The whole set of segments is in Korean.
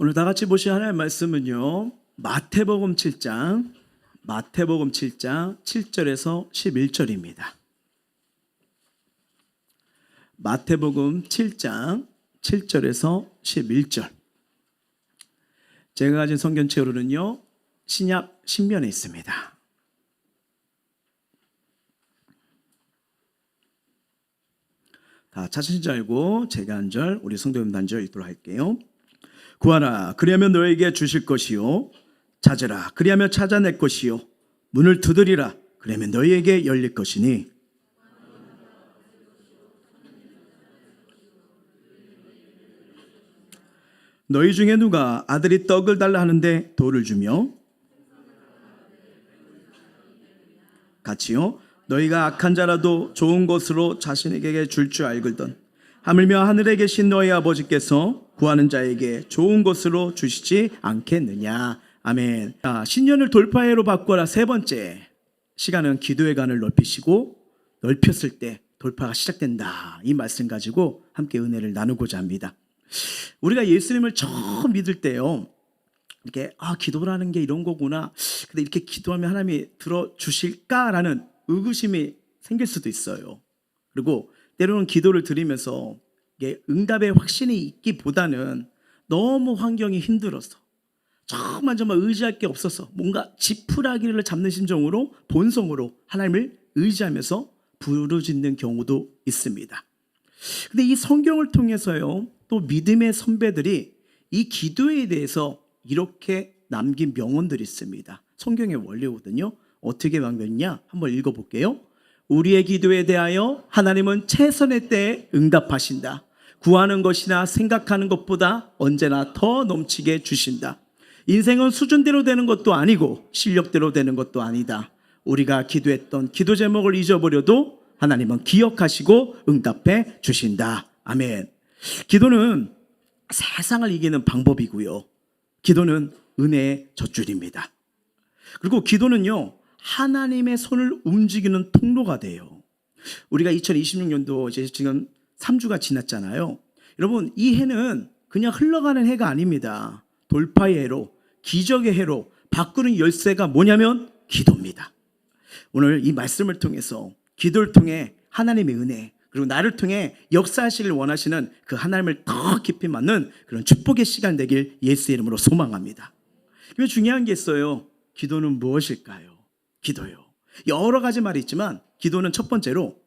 오늘 다 같이 보실 하나님의 말씀은요, 마태복음 7장 7절에서 11절입니다. 마태복음 7장 7절에서 11절. 제가 가진 성경책으로는요, 신약 신면에 있습니다. 다 찾으신 줄 알고 제가 한 절, 우리 성도님들 한 절 읽도록 할게요. 구하라, 그리하면 너에게 주실 것이요, 찾으라, 그리하면 찾아낼 것이요, 문을 두드리라, 그러면 너희에게 열릴 것이니 너희 중에 누가 아들이 떡을 달라 하는데 돌을 주며 같이요, 너희가 악한 자라도 좋은 것으로 자신에게 줄 줄 알거든 하물며 하늘에 계신 너희 아버지께서 구하는 자에게 좋은 것으로 주시지 않겠느냐. 아멘. 신년을 돌파해로 바꿔라. 세 번째 시간은 기도의 간을 넓히시고, 넓혔을 때 돌파가 시작된다, 이 말씀 가지고 함께 은혜를 나누고자 합니다. 우리가 예수님을 처음 믿을 때요, 이렇게 기도라는 게 이런 거구나, 근데 이렇게 기도하면 하나님이 들어주실까라는 의구심이 생길 수도 있어요. 그리고 때로는 기도를 드리면서 이게 응답의 확신이 있기보다는 너무 환경이 힘들어서 정말 의지할 게 없어서 뭔가 지푸라기를 잡는 심정으로, 본성으로 하나님을 의지하면서 부르짖는 경우도 있습니다. 근데 이 성경을 통해서요, 또 믿음의 선배들이 이 기도에 대해서 이렇게 남긴 명언들이 있습니다. 성경의 원리거든요. 어떻게 남겼냐? 한번 읽어볼게요. 우리의 기도에 대하여 하나님은 최선의 때에 응답하신다. 구하는 것이나 생각하는 것보다 언제나 더 넘치게 주신다. 인생은 수준대로 되는 것도 아니고 실력대로 되는 것도 아니다. 우리가 기도했던 기도 제목을 잊어버려도 하나님은 기억하시고 응답해 주신다. 아멘. 기도는 세상을 이기는 방법이고요, 기도는 은혜의 젖줄입니다. 그리고 기도는요, 하나님의 손을 움직이는 통로가 돼요. 우리가 2026년도 이제 지금 3주가 지났잖아요. 여러분, 이 해는 그냥 흘러가는 해가 아닙니다. 돌파의 해로, 기적의 해로 바꾸는 열쇠가 뭐냐면 기도입니다. 오늘 이 말씀을 통해서, 기도를 통해 하나님의 은혜, 그리고 나를 통해 역사하시길 원하시는 그 하나님을 더 깊이 맞는 그런 축복의 시간 되길 예수의 이름으로 소망합니다. 그러면 중요한 게 있어요. 기도는 무엇일까요? 기도요, 여러 가지 말이 있지만 기도는 첫 번째로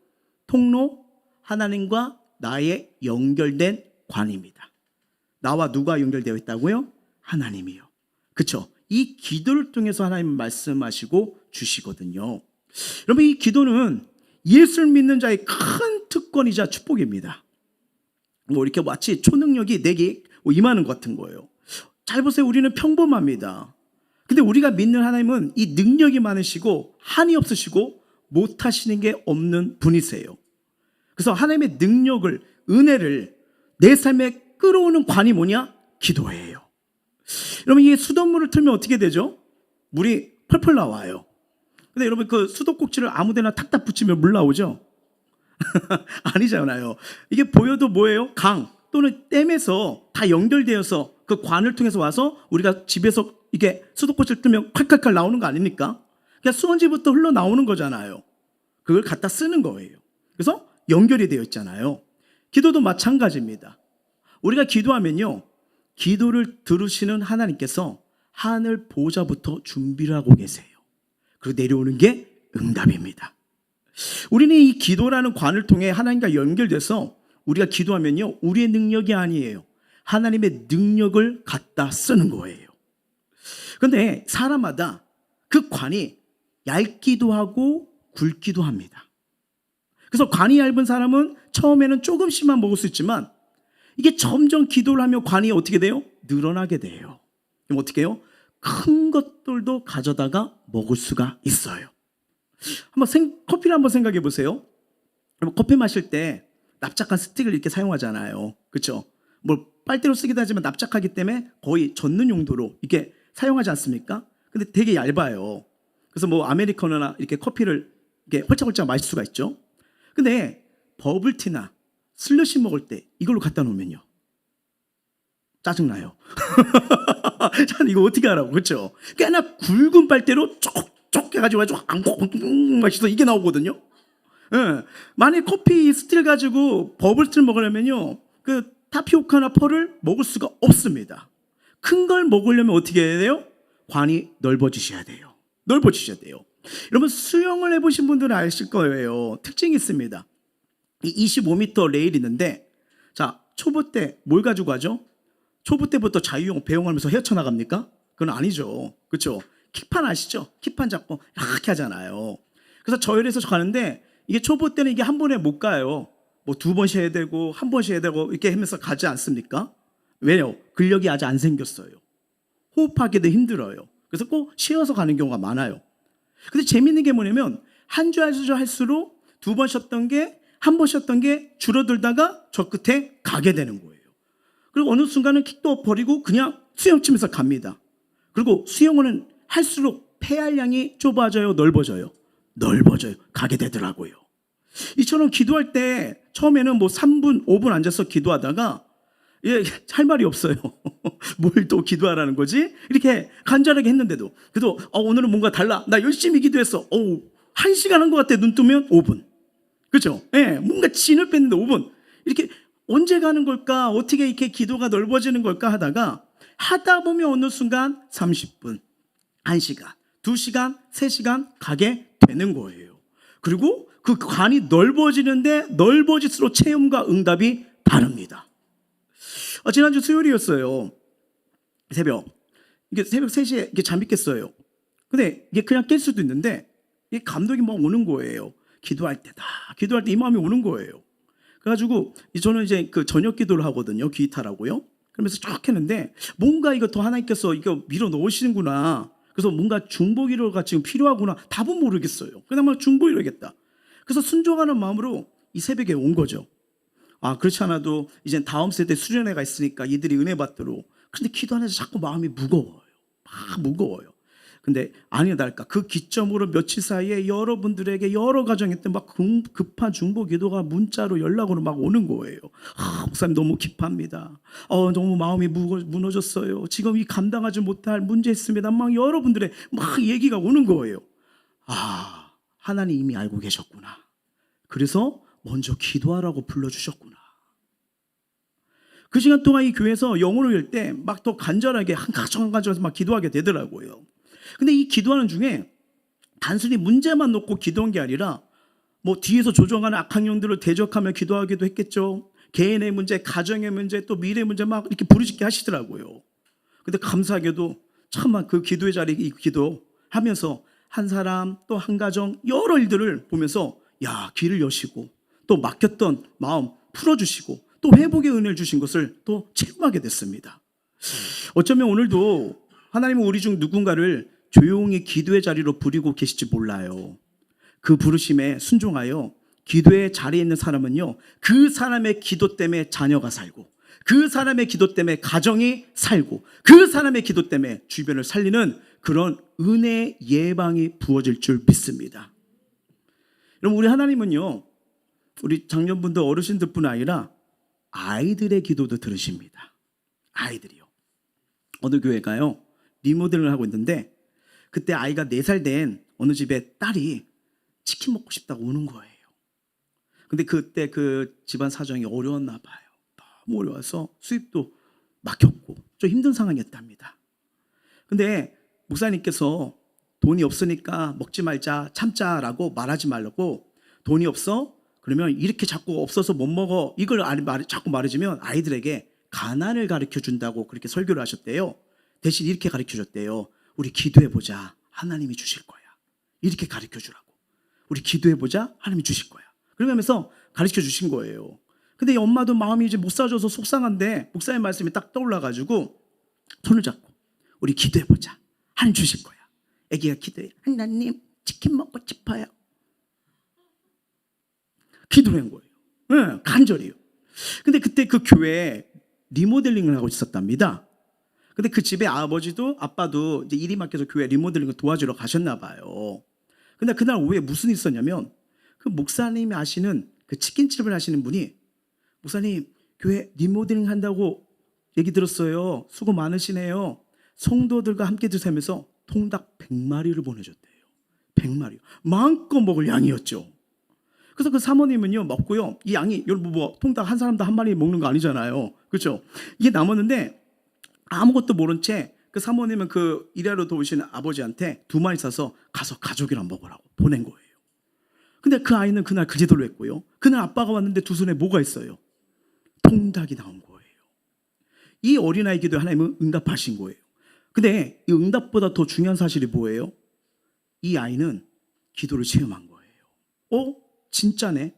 통로, 하나님과 나의 연결된 관입니다. 나와 누가 연결되어 있다고요? 하나님이요. 그렇죠? 이 기도를 통해서 하나님 말씀하시고 주시거든요. 여러분, 이 기도는 예수를 믿는 자의 큰 특권이자 축복입니다. 이렇게 마치 초능력이 내게 임하는 것 같은 거예요. 잘 보세요. 우리는 평범합니다. 근데 우리가 믿는 하나님은 이 능력이 많으시고 한이 없으시고 못하시는 게 없는 분이세요. 그래서 하나님의 능력을, 은혜를 내 삶에 끌어오는 관이 뭐냐? 기도예요. 여러분, 이 수돗물을 틀면 어떻게 되죠? 물이 펄펄 나와요. 근데 여러분, 그 수도꼭지를 아무데나 탁탁 붙이면 물 나오죠? 아니잖아요. 이게 보여도 뭐예요? 강 또는 댐에서 다 연결되어서 그 관을 통해서 와서 우리가 집에서 이게 수도꼭지를 뜨면 칼칼칼 나오는 거 아닙니까? 그냥 수원지부터 흘러나오는 거잖아요. 그걸 갖다 쓰는 거예요. 그래서 연결이 되어 있잖아요. 기도도 마찬가지입니다. 우리가 기도하면요, 기도를 들으시는 하나님께서 하늘 보좌부터 준비를 하고 계세요. 그리고 내려오는 게 응답입니다. 우리는 이 기도라는 관을 통해 하나님과 연결돼서 우리가 기도하면요, 우리의 능력이 아니에요. 하나님의 능력을 갖다 쓰는 거예요. 그런데 사람마다 그 관이 얇기도 하고 굵기도 합니다. 그래서 관이 얇은 사람은 처음에는 조금씩만 먹을 수 있지만 이게 점점 기도를 하면 관이 어떻게 돼요? 늘어나게 돼요. 그럼 어떻게 해요? 큰 것들도 가져다가 먹을 수가 있어요. 커피를 한번 생각해 보세요. 커피 마실 때 납작한 스틱을 이렇게 사용하잖아요. 그렇죠? 빨대로 쓰기도 하지만 납작하기 때문에 거의 젓는 용도로 이렇게 사용하지 않습니까? 근데 되게 얇아요. 그래서 아메리카노나 이렇게 커피를 이렇게 홀짝홀짝 마실 수가 있죠. 근데 버블티나 슬러시 먹을 때 이걸로 갖다 놓으면요, 짜증나요. 참 이거 어떻게 하라고, 그렇죠? 꽤나 굵은 빨대로 쪽쪽 해가지고 맛있어 이게 나오거든요. 예. 만약 커피 스틸 가지고 버블 스틸 먹으려면요, 그 타피오카나 펄을 먹을 수가 없습니다. 큰 걸 먹으려면 어떻게 해야 돼요? 관이 넓어지셔야 돼요. 넓어지셔야 돼요. 여러분 수영을 해보신 분들은 아실 거예요. 특징이 있습니다. 이 25m 레일 있는데, 자 초보 때 뭘 가지고 가죠? 초보 때부터 자유형 배영하면서 헤쳐나갑니까? 그건 아니죠. 그렇죠? 킥판 아시죠? 킥판 잡고 이렇게 하잖아요. 그래서 저열해서 가는데 이게 초보 때는 이게 한 번에 못 가요. 뭐 두 번 쉬어야 되고 한 번 쉬어야 되고 이렇게 하면서 가지 않습니까? 왜요? 근력이 아직 안 생겼어요. 호흡하기도 힘들어요. 그래서 꼭 쉬어서 가는 경우가 많아요. 근데 재밌는 게 뭐냐면 한 주 할수록 두 번 쉬었던 게 한 번 쉬었던 게 줄어들다가 저 끝에 가게 되는 거예요. 그리고 어느 순간은 킥도 버리고 그냥 수영 치면서 갑니다. 그리고 수영은 할수록 폐활량이 좁아져요, 넓어져요? 넓어져요. 가게 되더라고요. 이처럼 기도할 때 처음에는 뭐 3분, 5분 앉아서 기도하다가 할 말이 없어요. 뭘 또 기도하라는 거지? 이렇게 간절하게 했는데도 그래도 오늘은 뭔가 달라. 나 열심히 기도했어. 1시간 한 것 같아. 눈 뜨면 5분. 그렇죠? 예, 뭔가 진을 뺐는데 5분. 이렇게 언제 가는 걸까? 어떻게 이렇게 기도가 넓어지는 걸까 하다 보면 어느 순간 30분, 1시간, 2시간, 3시간 가게 되는 거예요. 그리고 그 관이 넓어지는데 넓어질수록 체험과 응답이 다릅니다. 지난주 수요일이었어요. 이게 새벽 3시에 이게 잠이 깼어요. 근데 이게 그냥 깰 수도 있는데 이게 감독이 막 오는 거예요. 기도할 때다. 기도할 때 이 마음이 오는 거예요. 그래가지고 저는 이제 그 저녁 기도를 하거든요. 기타라고요. 그러면서 쭉 했는데 뭔가 이거 더 하나님께서 이거 밀어 넣으시는구나. 그래서 뭔가 중보기도가 지금 필요하구나. 답은 모르겠어요. 그나마 중보기도겠다. 그래서 순종하는 마음으로 이 새벽에 온 거죠. 그렇지 않아도 이제 다음 세대 수련회가 있으니까 이들이 은혜 받도록. 근데 기도하면서 자꾸 마음이 무거워요. 막 무거워요. 근데 아니나 다를까 그 기점으로 며칠 사이에 여러분들에게 여러 가정에 막 급한 중보 기도가 문자로 연락으로 막 오는 거예요. 목사님 너무 기쁩니다. 너무 마음이 무너졌어요. 지금 이 감당하지 못할 문제 있습니다. 막 여러분들의 막 얘기가 오는 거예요. 하나님 이미 알고 계셨구나. 그래서 먼저 기도하라고 불러주셨구나. 그 시간 동안 이 교회에서 영혼을 열 때 막 더 간절하게 한 가정 한 가정에서 막 기도하게 되더라고요. 근데 이 기도하는 중에 단순히 문제만 놓고 기도한 게 아니라 뭐 뒤에서 조종하는 악한 영들을 대적하며 기도하기도 했겠죠. 개인의 문제, 가정의 문제, 또 미래의 문제 막 이렇게 부르짖게 하시더라고요. 근데 감사하게도 참만 그 기도의 자리에 이 기도하면서 한 사람 또 한 가정 여러 일들을 보면서 길을 여시고 또 막혔던 마음 풀어주시고 또 회복의 은혜를 주신 것을 또 체험하게 됐습니다. 어쩌면 오늘도 하나님은 우리 중 누군가를 조용히 기도의 자리로 부리고 계실지 몰라요. 그 부르심에 순종하여 기도의 자리에 있는 사람은요, 그 사람의 기도 때문에 자녀가 살고, 그 사람의 기도 때문에 가정이 살고, 그 사람의 기도 때문에 주변을 살리는 그런 은혜의 예방이 부어질 줄 믿습니다. 여러분, 우리 하나님은요, 우리 장년분들 어르신들뿐 아니라 아이들의 기도도 들으십니다. 아이들이요. 어느 교회가요, 리모델링을 하고 있는데 그때 아이가 4살 된 어느 집에 딸이 치킨 먹고 싶다고 오는 거예요. 근데 그때 그 집안 사정이 어려웠나 봐요. 너무 어려워서 수입도 막혔고 좀 힘든 상황이었답니다. 근데 목사님께서 돈이 없으니까 먹지 말자, 참자라고 말하지 말라고, 돈이 없어? 그러면 이렇게 자꾸 없어서 못 먹어, 이걸 자꾸 말해주면 아이들에게 가난을 가르쳐 준다고 그렇게 설교를 하셨대요. 대신 이렇게 가르쳐 줬대요. 우리 기도해보자. 하나님이 주실 거야. 이렇게 가르쳐 주라고. 우리 기도해보자. 하나님이 주실 거야. 그러면서 가르쳐 주신 거예요. 근데 이 엄마도 마음이 이제 못 사줘서 속상한데 목사님 말씀이 딱 떠올라가지고 손을 잡고 우리 기도해보자. 하나님 주실 거야. 애기가 기도해. 하나님 치킨 먹고 싶어요. 기도를 한 거예요. 네, 간절히요. 근데 그때 그 교회에 리모델링을 하고 있었답니다. 근데 그 집에 아버지도 아빠도 이제 일이 맡겨서 교회 리모델링을 도와주러 가셨나 봐요. 근데 그날 오후에 무슨 일이 있었냐면 그 목사님이 아시는 그 치킨집을 하시는 분이 목사님 교회 리모델링 한다고 얘기 들었어요. 수고 많으시네요. 성도들과 함께 드세면서 통닭 100마리를 보내줬대요. 100마리. 마음껏 먹을 양이었죠. 그래서 그 사모님은요, 먹고요. 이 양이, 여러분 뭐 통닭 한 사람당 한 마리 먹는 거 아니잖아요. 그렇죠? 이게 남았는데 아무것도 모른 채 그 사모님은 그 일하러 도우시는 아버지한테 2마리 사서 가서 가족이랑 먹으라고 보낸 거예요. 근데 그 아이는 그날 그 제대로 했고요. 그날 아빠가 왔는데 두 손에 뭐가 있어요? 통닭이 나온 거예요. 이 어린아이 기도에 하나님은 응답하신 거예요. 근데 이 응답보다 더 중요한 사실이 뭐예요? 이 아이는 기도를 체험한 거예요. 진짜네.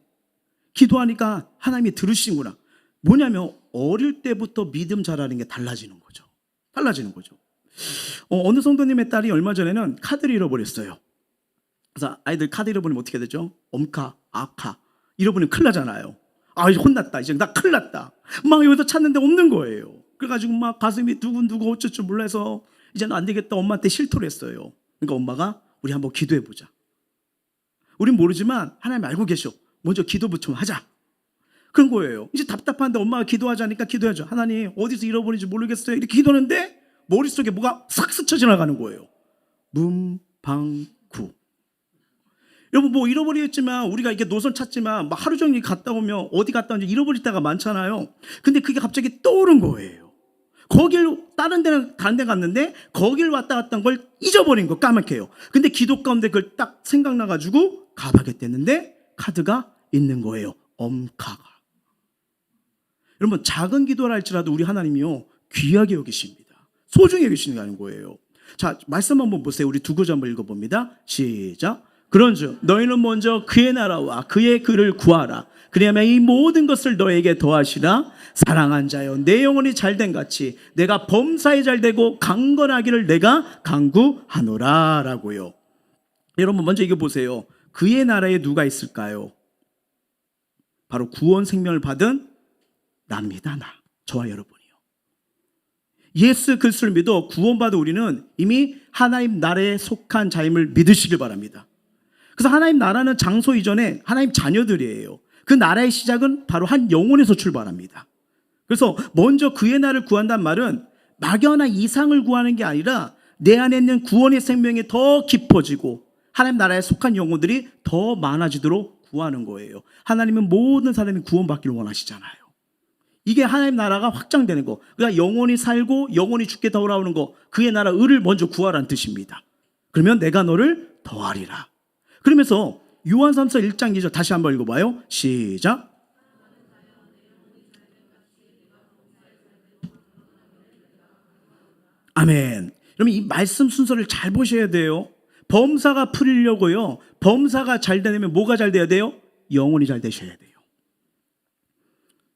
기도하니까 하나님이 들으시는구나. 뭐냐면 어릴 때부터 믿음 자라는 게 달라지는 거죠. 달라지는 거죠. 어느 성도님의 딸이 얼마 전에는 카드를 잃어버렸어요. 그래서 아이들 카드 잃어버리면 어떻게 되죠? 엄카, 아카 잃어버리면 큰일 나잖아요. 이제 혼났다. 이제 나 큰일 났다. 막 여기서 찾는데 없는 거예요. 그래가지고 막 가슴이 두근두근 어쩔 줄 몰라서 이제는 안 되겠다. 엄마한테 실토를 했어요. 그러니까 엄마가 우리 한번 기도해보자. 우린 모르지만 하나님 알고 계셔. 먼저 기도부터 좀 하자. 그런 거예요. 이제 답답한데 엄마가 기도하자니까 기도하죠. 하나님 어디서 잃어버린지 모르겠어요. 이렇게 기도하는데 머릿속에 뭐가 싹 스쳐 지나가는 거예요. 문방구. 여러분 뭐 잃어버렸지만 우리가 이렇게 노선 찾지만 막 하루 종일 갔다 오면 어디 갔다 오는지 잃어버릴 때가 많잖아요. 근데 그게 갑자기 떠오른 거예요. 다른 데 갔는데 거길 왔다 갔다 한 걸 잊어버린 거 까맣게요. 근데 기도 가운데 그걸 딱 생각나가지고 가봐야겠댔는데 카드가 있는 거예요. 엄카가. 여러분 작은 기도를 할지라도 우리 하나님이요 귀하게 여기십니다. 소중히 여기시는 거예요. 자, 말씀 한번 보세요. 우리 두 구절 한번 읽어봅니다. 시작. 그런즉 너희는 먼저 그의 나라와 그의 글을 구하라. 그리하면 이 모든 것을 너에게 더하시라. 사랑한 자여 내 영혼이 잘된 같이 내가 범사에 잘되고 강건하기를 내가 간구하노라 라고요. 여러분 먼저 이거 보세요. 그의 나라에 누가 있을까요? 바로 구원 생명을 받은 납니다. 저와 여러분이요. 예수 그리스도를 믿어 구원받은 우리는 이미 하나님 나라에 속한 자임을 믿으시길 바랍니다. 그래서 하나님 나라는 장소 이전에 하나님 자녀들이에요. 그 나라의 시작은 바로 한 영혼에서 출발합니다. 그래서 먼저 그의 나라를 구한다는 말은 막연한 이상을 구하는 게 아니라 내 안에 있는 구원의 생명이 더 깊어지고 하나님 나라에 속한 영혼들이 더 많아지도록 구하는 거예요. 하나님은 모든 사람이 구원받기를 원하시잖아요. 이게 하나님 나라가 확장되는 거. 그러니까 영혼이 살고 영혼이 죽게 돌아오는 거. 그의 나라 의를 먼저 구하라는 뜻입니다. 그러면 내가 너를 더하리라. 그러면서 요한삼서 1장 2절 다시 한번 읽어봐요. 시작. 아멘. 그러면 이 말씀 순서를 잘 보셔야 돼요. 범사가 풀리려고요. 범사가 잘 되려면 뭐가 잘 돼야 돼요? 영혼이 잘 되셔야 돼요.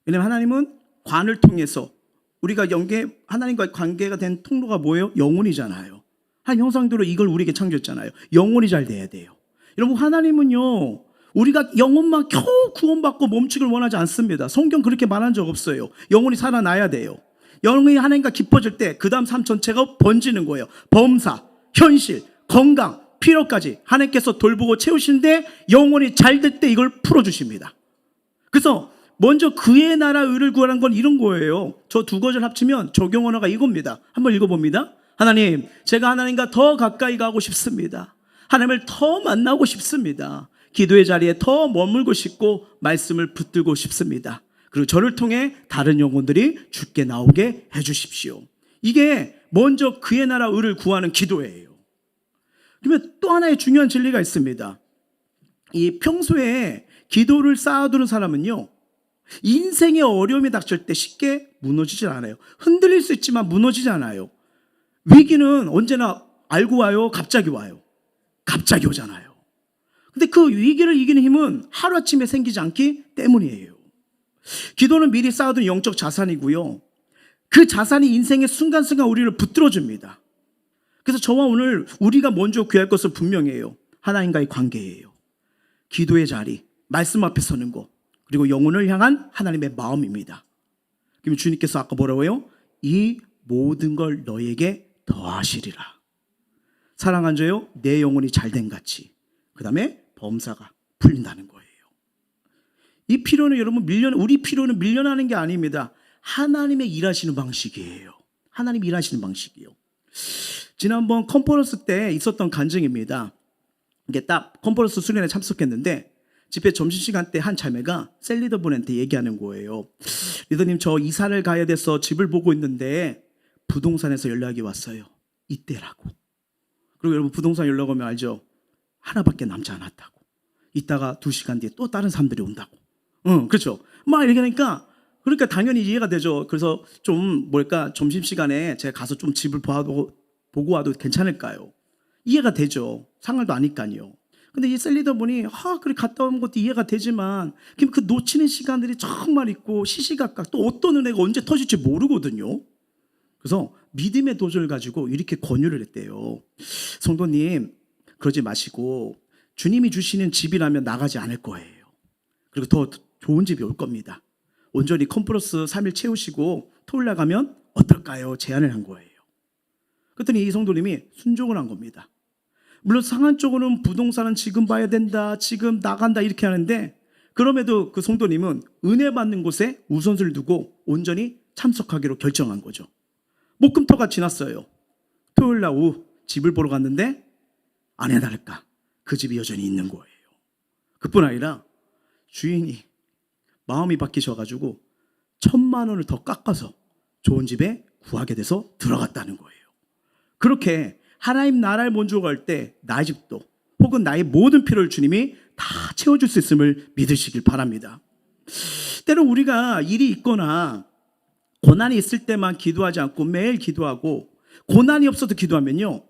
왜냐하면 하나님은 관을 통해서 우리가 하나님과 관계가 된 통로가 뭐예요? 영혼이잖아요. 하나님 형상대로 이걸 우리에게 창조했잖아요. 영혼이 잘 돼야 돼요. 여러분 하나님은요 우리가 영혼만 겨우 구원받고 멈추길 원하지 않습니다. 성경 그렇게 말한 적 없어요. 영혼이 살아나야 돼요. 영혼이 하나님과 깊어질 때 그 다음 삶 전체가 번지는 거예요. 범사, 현실, 건강, 필요까지 하나님께서 돌보고 채우시는데 영혼이 잘 될 때 이걸 풀어주십니다. 그래서 먼저 그의 나라 의를 구하는 건 이런 거예요. 저 두 구절 합치면 적용 언어가 이겁니다. 한번 읽어봅니다. 하나님, 제가 하나님과 더 가까이 가고 싶습니다. 하나님을 더 만나고 싶습니다. 기도의 자리에 더 머물고 싶고 말씀을 붙들고 싶습니다. 그리고 저를 통해 다른 영혼들이 주께 나오게 해주십시오. 이게 먼저 그의 나라 의를 구하는 기도예요. 그러면 또 하나의 중요한 진리가 있습니다. 이 평소에 기도를 쌓아두는 사람은요 인생의 어려움이 닥칠 때 쉽게 무너지질 않아요. 흔들릴 수 있지만 무너지지 않아요. 위기는 언제나 알고 와요? 갑자기 와요? 갑자기 오잖아요. 근데 그 위기를 이기는 힘은 하루아침에 생기지 않기 때문이에요. 기도는 미리 쌓아둔 영적 자산이고요. 그 자산이 인생의 순간순간 우리를 붙들어줍니다. 그래서 저와 오늘 우리가 먼저 구할 것은 분명해요. 하나님과의 관계예요. 기도의 자리, 말씀 앞에 서는 것, 그리고 영혼을 향한 하나님의 마음입니다. 그럼 주님께서 아까 뭐라고 해요? 이 모든 걸 너에게 더하시리라. 사랑한 자요, 내 영혼이 잘된 같이. 그 다음에 범사가 풀린다는 거예요. 이 필요는 여러분 우리 필요는 밀려나는 게 아닙니다. 하나님의 일하시는 방식이에요. 하나님이 일하시는 방식이요. 지난번 컨퍼런스 때 있었던 간증입니다. 이게 딱 컨퍼런스 수련회 참석했는데 집회 점심시간 때 한 자매가 셀 리더분한테 얘기하는 거예요. 리더님, 저 이사를 가야 돼서 집을 보고 있는데 부동산에서 연락이 왔어요. 이때라고. 그리고 여러분, 부동산 연락 오면 알죠? 하나밖에 남지 않았다고. 이따가 2시간 뒤에 또 다른 사람들이 온다고. 그렇죠. 막 얘기하니까 그러니까 당연히 이해가 되죠. 그래서 좀 점심시간에 제가 가서 좀 집을 보고 와도 괜찮을까요? 이해가 되죠. 상황도 아니까요. 근데 이 셀리더분이 그래 갔다 오는 것도 이해가 되지만 그 놓치는 시간들이 정말 있고 시시각각 또 어떤 은혜가 언제 터질지 모르거든요. 그래서 믿음의 도전을 가지고 이렇게 권유를 했대요. 성도님, 그러지 마시고 주님이 주시는 집이라면 나가지 않을 거예요. 그리고 더 좋은 집이 올 겁니다. 온전히 컨퍼런스 3일 채우시고 토요일 날 가면 어떨까요? 제안을 한 거예요. 그랬더니 이 성도님이 순종을 한 겁니다. 물론 상한적으로는 부동산은 지금 봐야 된다, 지금 나간다 이렇게 하는데 그럼에도 그 성도님은 은혜 받는 곳에 우선순위를 두고 온전히 참석하기로 결정한 거죠. 목금토가 지났어요. 토요일 날 오후 집을 보러 갔는데 아내 다를까 그 집이 여전히 있는 거예요. 그뿐 아니라 주인이 마음이 바뀌셔가지고 1,000만 원을 더 깎아서 좋은 집에 구하게 돼서 들어갔다는 거예요. 그렇게 하나님 나라를 먼저 갈 때 나의 집도 혹은 나의 모든 필요를 주님이 다 채워줄 수 있음을 믿으시길 바랍니다. 때로 우리가 일이 있거나 고난이 있을 때만 기도하지 않고 매일 기도하고 고난이 없어도 기도하면요,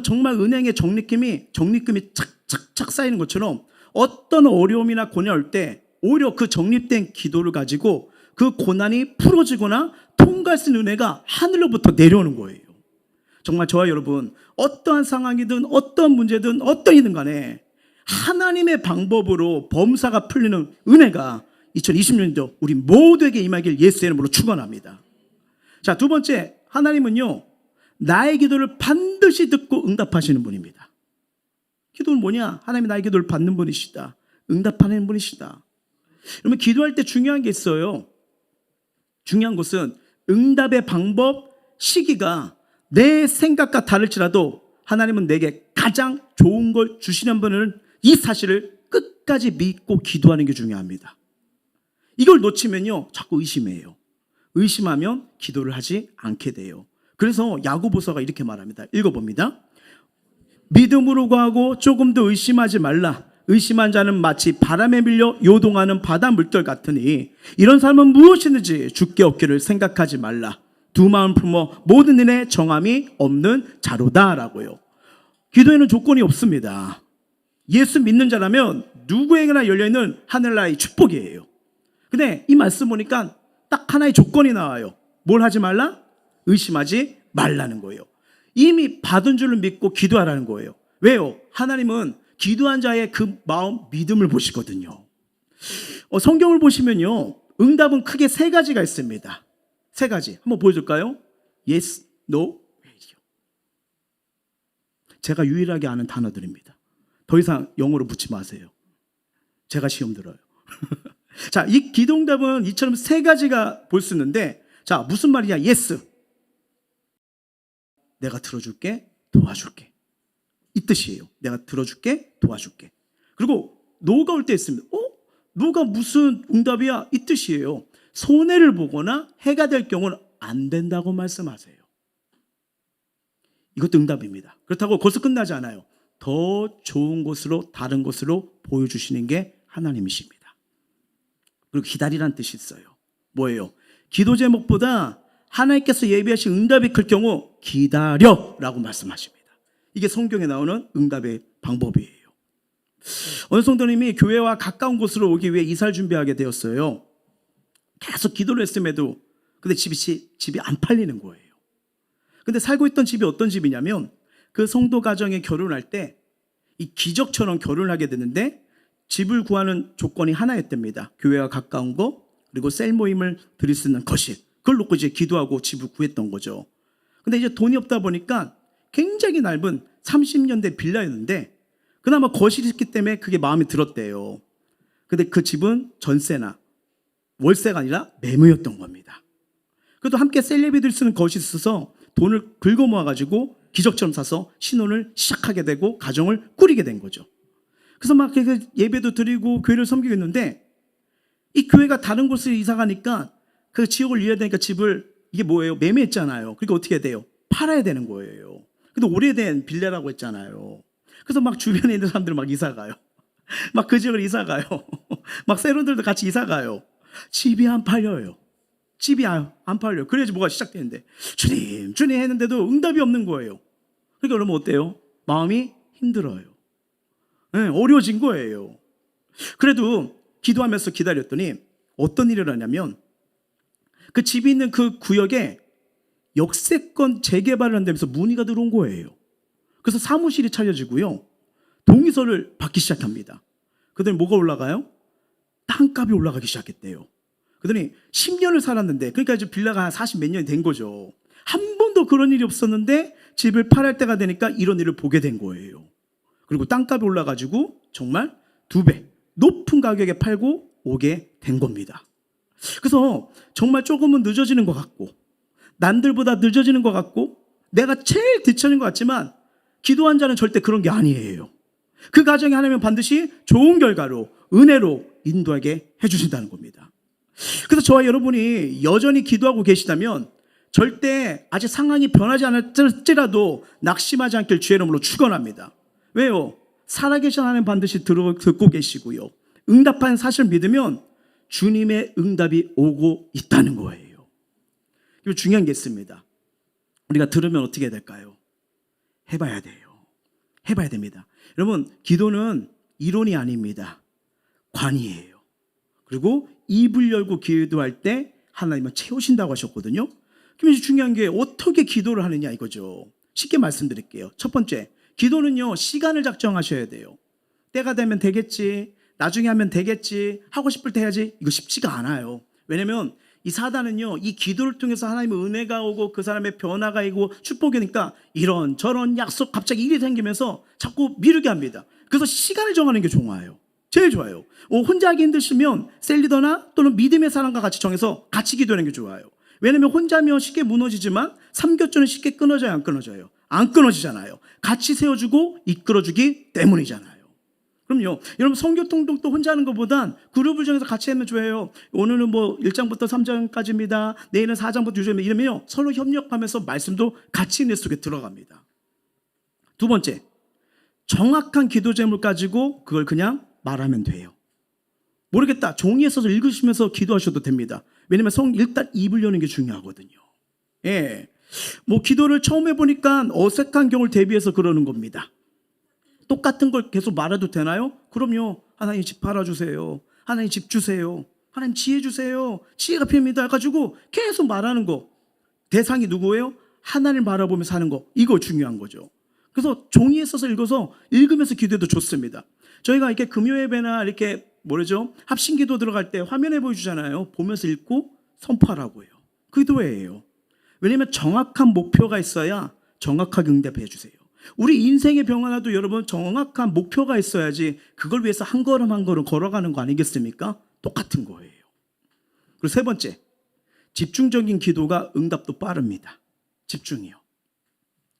정말 은행에 적립금이 착착착 쌓이는 것처럼 어떤 어려움이나 고난이 올 때 오히려 그 적립된 기도를 가지고 그 고난이 풀어지거나 통과할 수 있는 은혜가 하늘로부터 내려오는 거예요. 정말 저와 여러분, 어떠한 상황이든 어떤 문제든 어떤 일이든 간에 하나님의 방법으로 범사가 풀리는 은혜가 2020년도 우리 모두에게 임하길 예수의 이름으로 축원합니다. 자, 두 번째, 하나님은요 나의 기도를 반드시 듣고 응답하시는 분입니다. 기도는 뭐냐? 하나님이 나의 기도를 받는 분이시다. 응답하는 분이시다. 그러면 기도할 때 중요한 게 있어요. 중요한 것은 응답의 방법, 시기가 내 생각과 다를지라도 하나님은 내게 가장 좋은 걸 주시는 분을, 이 사실을 끝까지 믿고 기도하는 게 중요합니다. 이걸 놓치면요 자꾸 의심해요. 의심하면 기도를 하지 않게 돼요. 그래서 야고보서가 이렇게 말합니다. 읽어봅니다. 믿음으로 구하고 조금 더 의심하지 말라. 의심한 자는 마치 바람에 밀려 요동하는 바다 물결 같으니 이런 사람은 무엇이든지 주께 얻기를 생각하지 말라. 두 마음 품어 모든 일에 정함이 없는 자로다라고요. 기도에는 조건이 없습니다. 예수 믿는 자라면 누구에게나 열려있는 하늘나라의 축복이에요. 근데 이 말씀 보니까 딱 하나의 조건이 나와요. 뭘 하지 말라? 의심하지 말라는 거예요. 이미 받은 줄을 믿고 기도하라는 거예요. 왜요? 하나님은 기도한 자의 그 마음, 믿음을 보시거든요. 성경을 보시면요 응답은 크게 3가지가 있습니다. 3가지 한번 보여줄까요? Yes, No, Yes. 제가 유일하게 아는 단어들입니다. 더 이상 영어로 붙지 마세요. 제가 시험 들어요. 자, 이 기도응답은 이처럼 3가지가 볼 수 있는데, 자, 무슨 말이냐? Yes, 내가 들어줄게, 도와줄게, 이 뜻이에요. 내가 들어줄게, 도와줄게. 그리고 No가 올 때 있습니다. No가 무슨 응답이야? 이 뜻이에요. 손해를 보거나 해가 될 경우는 안 된다고 말씀하세요. 이것도 응답입니다. 그렇다고 거기서 끝나지 않아요. 더 좋은 곳으로, 다른 곳으로 보여주시는 게 하나님이십니다. 그리고 기다리라는 뜻이 있어요. 뭐예요? 기도 제목보다 하나님께서 예비하신 응답이 클 경우 기다려라고 말씀하십니다. 이게 성경에 나오는 응답의 방법이에요. 어느 성도님이 교회와 가까운 곳으로 오기 위해 이사를 준비하게 되었어요. 계속 기도를 했음에도 근데 집이 안 팔리는 거예요. 근데 살고 있던 집이 어떤 집이냐면 그 성도 가정에 결혼할 때 이 기적처럼 결혼을 하게 되는데 집을 구하는 조건이 하나였답니다. 교회와 가까운 거, 그리고 셀 모임을 드릴 수 있는 거실. 그걸 놓고 이제 기도하고 집을 구했던 거죠. 근데 이제 돈이 없다 보니까 굉장히 넓은 30년대 빌라였는데 그나마 거실이 있기 때문에 그게 마음에 들었대요. 근데 그 집은 전세나 월세가 아니라 매매였던 겁니다. 그래도 함께 셀레브들이 쓰는 것이 있어서 돈을 긁어 모아가지고 기적처럼 사서 신혼을 시작하게 되고 가정을 꾸리게 된 거죠. 그래서 막 예배도 드리고 교회를 섬기고 있는데 이 교회가 다른 곳으로 이사 가니까 그 지역을 이어야 되니까 집을 이게 뭐예요? 매매했잖아요. 그러니까 어떻게 해야 돼요? 팔아야 되는 거예요. 근데 오래된 빌라라고 했잖아요. 그래서 막 주변에 있는 사람들 막 이사 가요. 막 그 지역을 이사 가요. 막 세론들도 같이 이사 가요. 집이 안 팔려요. 집이 안 팔려요. 그래야지 뭐가 시작되는데 주님 했는데도 응답이 없는 거예요. 그러니까 그러면 어때요? 마음이 힘들어요. 네, 어려워진 거예요. 그래도 기도하면서 기다렸더니 어떤 일이 일어나냐면 그 집이 있는 그 구역에 역세권 재개발을 한다면서 문의가 들어온 거예요. 그래서 사무실이 차려지고요. 동의서를 받기 시작합니다. 그러더니 뭐가 올라가요? 땅값이 올라가기 시작했대요. 그러더니 10년을 살았는데, 그러니까 이제 빌라가 한 40 몇 년이 된 거죠. 한 번도 그런 일이 없었는데 집을 팔할 때가 되니까 이런 일을 보게 된 거예요. 그리고 땅값이 올라가지고 정말 2배 높은 가격에 팔고 오게 된 겁니다. 그래서 정말 조금은 늦어지는 것 같고 남들보다 늦어지는 것 같고 내가 제일 뒤처진 것 같지만 기도한 자는 절대 그런 게 아니에요. 그 과정에 하나님은 반드시 좋은 결과로 은혜로 인도하게 해주신다는 겁니다. 그래서 저와 여러분이 여전히 기도하고 계시다면 절대 아직 상황이 변하지 않았을지라도 낙심하지 않길 주의 이름으로 축원합니다. 왜요? 살아계신 하나님 반드시 듣고 계시고요. 응답한 사실을 믿으면 주님의 응답이 오고 있다는 거예요. 그리고 중요한 게 있습니다. 우리가 들으면 어떻게 해야 될까요? 해봐야 돼요. 해봐야 됩니다. 여러분, 기도는 이론이 아닙니다. 관이에요. 그리고 입을 열고 기도할 때 하나님은 채우신다고 하셨거든요. 그럼 이제 중요한 게 어떻게 기도를 하느냐 이거죠. 쉽게 말씀드릴게요. 첫 번째, 기도는요, 시간을 작정하셔야 돼요. 때가 되면 되겠지, 나중에 하면 되겠지, 하고 싶을 때 해야지. 이거 쉽지가 않아요. 왜냐면 이 사단은요, 이 기도를 통해서 하나님의 은혜가 오고 그 사람의 변화가 있고 축복이니까 이런 저런 약속 갑자기 일이 생기면서 자꾸 미루게 합니다. 그래서 시간을 정하는 게 좋아요. 제일 좋아요. 혼자 하기 힘드시면 셀리더나 또는 믿음의 사람과 같이 정해서 같이 기도하는 게 좋아요. 왜냐면 혼자면 쉽게 무너지지만 삼겹살은 쉽게 끊어져요, 안 끊어져요? 안 끊어지잖아요. 같이 세워주고 이끌어주기 때문이잖아요. 그럼요. 여러분, 성교통독도 혼자 하는 것보단 그룹을 정해서 같이 하면 좋아요. 오늘은 뭐 1장부터 3장까지입니다. 내일은 4장부터 6장입니다. 이러면요, 서로 협력하면서 말씀도 같이 내 속에 들어갑니다. 두 번째, 정확한 기도 제목을 가지고 그걸 그냥 말하면 돼요. 모르겠다, 종이에 써서 읽으시면서 기도하셔도 됩니다. 왜냐면 일단 입을 여는 게 중요하거든요. 예. 뭐 기도를 처음 해보니까 어색한 경우를 대비해서 그러는 겁니다. 똑같은 걸 계속 말해도 되나요? 그럼요. 하나님 집 팔아주세요. 하나님 집 주세요. 하나님 지혜 주세요. 지혜가 필요합니다. 해가지고 계속 말하는 거. 대상이 누구예요? 하나님을 바라보면서 하는 거. 이거 중요한 거죠. 그래서 종이에 써서 읽어서 읽으면서 기도해도 좋습니다. 저희가 이렇게 금요예배나 이렇게 뭐라죠? 합심기도 들어갈 때 화면에 보여주잖아요. 보면서 읽고 선포하라고 해요. 기도예요. 왜냐하면 정확한 목표가 있어야 정확하게 응답해 주세요. 우리 인생의 병화나도 여러분 정확한 목표가 있어야지 그걸 위해서 한 걸음 한 걸음 걸어가는 거 아니겠습니까? 똑같은 거예요. 그리고 세 번째, 집중적인 기도가 응답도 빠릅니다. 집중이요.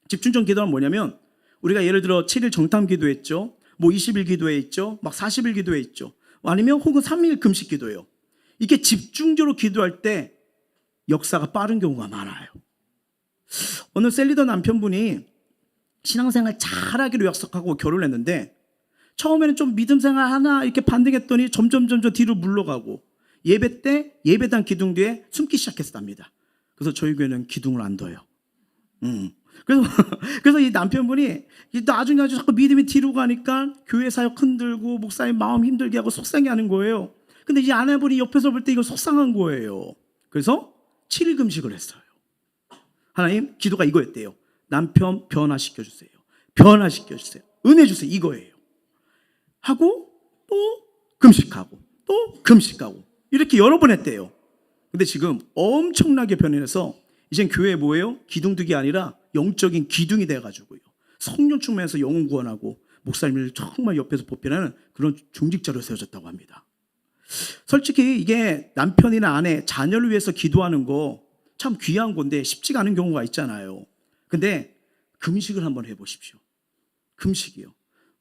집중적 기도는 뭐냐면 우리가 예를 들어 7일 정탐 기도했죠. 뭐 20일 기도회 있죠. 막 40일 기도회 있죠. 아니면 혹은 3일 금식 기도예요. 이게 집중적으로 기도할 때 역사가 빠른 경우가 많아요. 어느 셀리더 남편분이 신앙생활 잘하기로 약속하고 결혼을 했는데 처음에는 좀 믿음생활 하나 이렇게 반등했더니 점점 뒤로 물러가고 예배 때 예배당 기둥 뒤에 숨기 시작했답니다. 그래서 저희 교회는 기둥을 안 둬요. 그래서 이 남편분이 나중에 자꾸 믿음이 뒤로 가니까 교회 사역 흔들고 목사님 마음 힘들게 하고 속상해하는 거예요. 근데 이 아내분이 옆에서 볼 때 이거 속상한 거예요. 그래서 7일 금식을 했어요. 하나님, 기도가 이거였대요. 남편 변화시켜주세요. 변화시켜주세요. 은혜 주세요. 이거예요. 하고 또 금식하고 또 금식하고 이렇게 여러 번 했대요. 근데 지금 엄청나게 변해서 이젠 교회에 뭐예요? 기둥두기 아니라 영적인 기둥이 돼가지고요. 성령 충만해서 영혼 구원하고 목사님을 정말 옆에서 보필하는 그런 중직자로 세워졌다고 합니다. 솔직히 이게 남편이나 아내, 자녀를 위해서 기도하는 거 참 귀한 건데 쉽지가 않은 경우가 있잖아요. 근데 금식을 한번 해보십시오. 금식이요.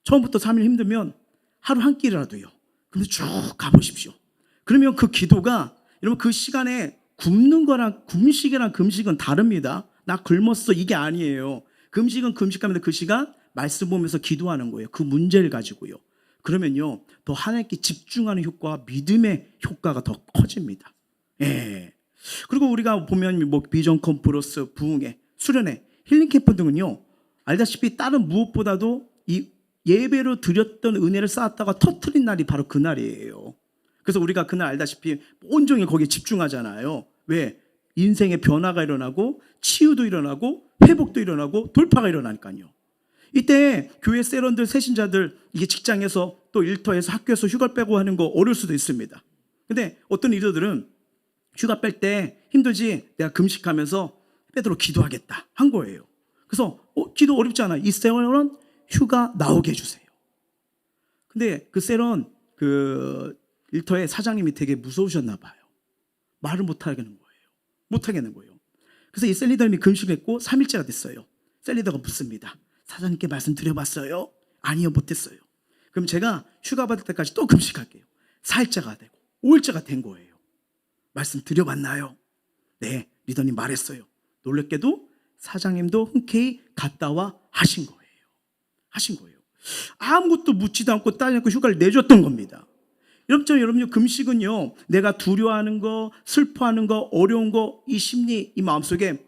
처음부터 3일 힘들면 하루 한 끼라도요. 근데 쭉 가보십시오. 그러면 그 기도가 여러분 그 시간에 굶는 거랑 금식이랑 금식은 다릅니다. 나 굶었어 이게 아니에요. 금식은 금식하면서 그 시간 말씀 보면서 기도하는 거예요. 그 문제를 가지고요. 그러면요 더 하나님께 집중하는 효과와 믿음의 효과가 더 커집니다. 예. 그리고 우리가 보면 뭐 비전 컨퍼런스, 부흥회, 수련회, 힐링 캠프 등은요 알다시피 다른 무엇보다도 이 예배로 드렸던 은혜를 쌓았다가 터트린 날이 바로 그 날이에요. 그래서 우리가 그날 알다시피 온종일 거기에 집중하잖아요. 왜? 인생의 변화가 일어나고 치유도 일어나고 회복도 일어나고 돌파가 일어나니까요. 이때 교회 세런들, 새신자들 이게 직장에서 또 일터에서 학교에서 휴가 빼고 하는 거 어려울 수도 있습니다. 근데 어떤 리더들은 휴가 뺄 때 힘들지 내가 금식하면서 빼도록 기도하겠다 한 거예요. 그래서 기도 어렵지 않아. 이 세런은 휴가 나오게 해주세요. 근데 그 세런 그 일터의 사장님이 되게 무서우셨나 봐요. 말을 못 하겠는 거예요. 그래서 이 셀리더님이 금식을 했고 3일째가 됐어요. 셀리더가 묻습니다. 사장님께 말씀드려봤어요? 아니요, 못했어요. 그럼 제가 휴가 받을 때까지 또 금식할게요. 4일째가 되고 5일째가 된 거예요. 말씀드려봤나요? 네, 리더님 말했어요. 놀랍게도 사장님도 흔쾌히 갔다 와 하신 거예요. 아무것도 묻지도 않고 따지지 않고 휴가를 내줬던 겁니다. 여러분 금식은요 내가 두려워하는 거, 슬퍼하는 거, 어려운 거, 이 심리, 이 마음속에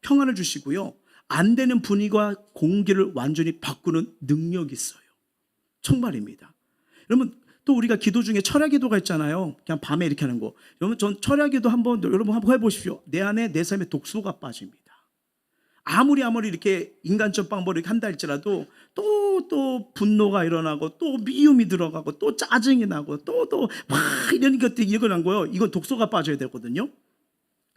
평안을 주시고요 안 되는 분위기와 공기를 완전히 바꾸는 능력이 있어요. 정말입니다. 여러분 또 우리가 기도 중에 철야 기도가 있잖아요. 그냥 밤에 이렇게 하는 거. 여러분 전 철야 기도 여러분 한번 해보십시오. 내 안에 내 삶에 독소가 빠집니다. 아무리 이렇게 인간적 방법을 이렇게 한다 할지라도 또 분노가 일어나고 또 미움이 들어가고 또 짜증이 나고 또 막 이런 것들이 일어난 거예요. 이건 독소가 빠져야 되거든요.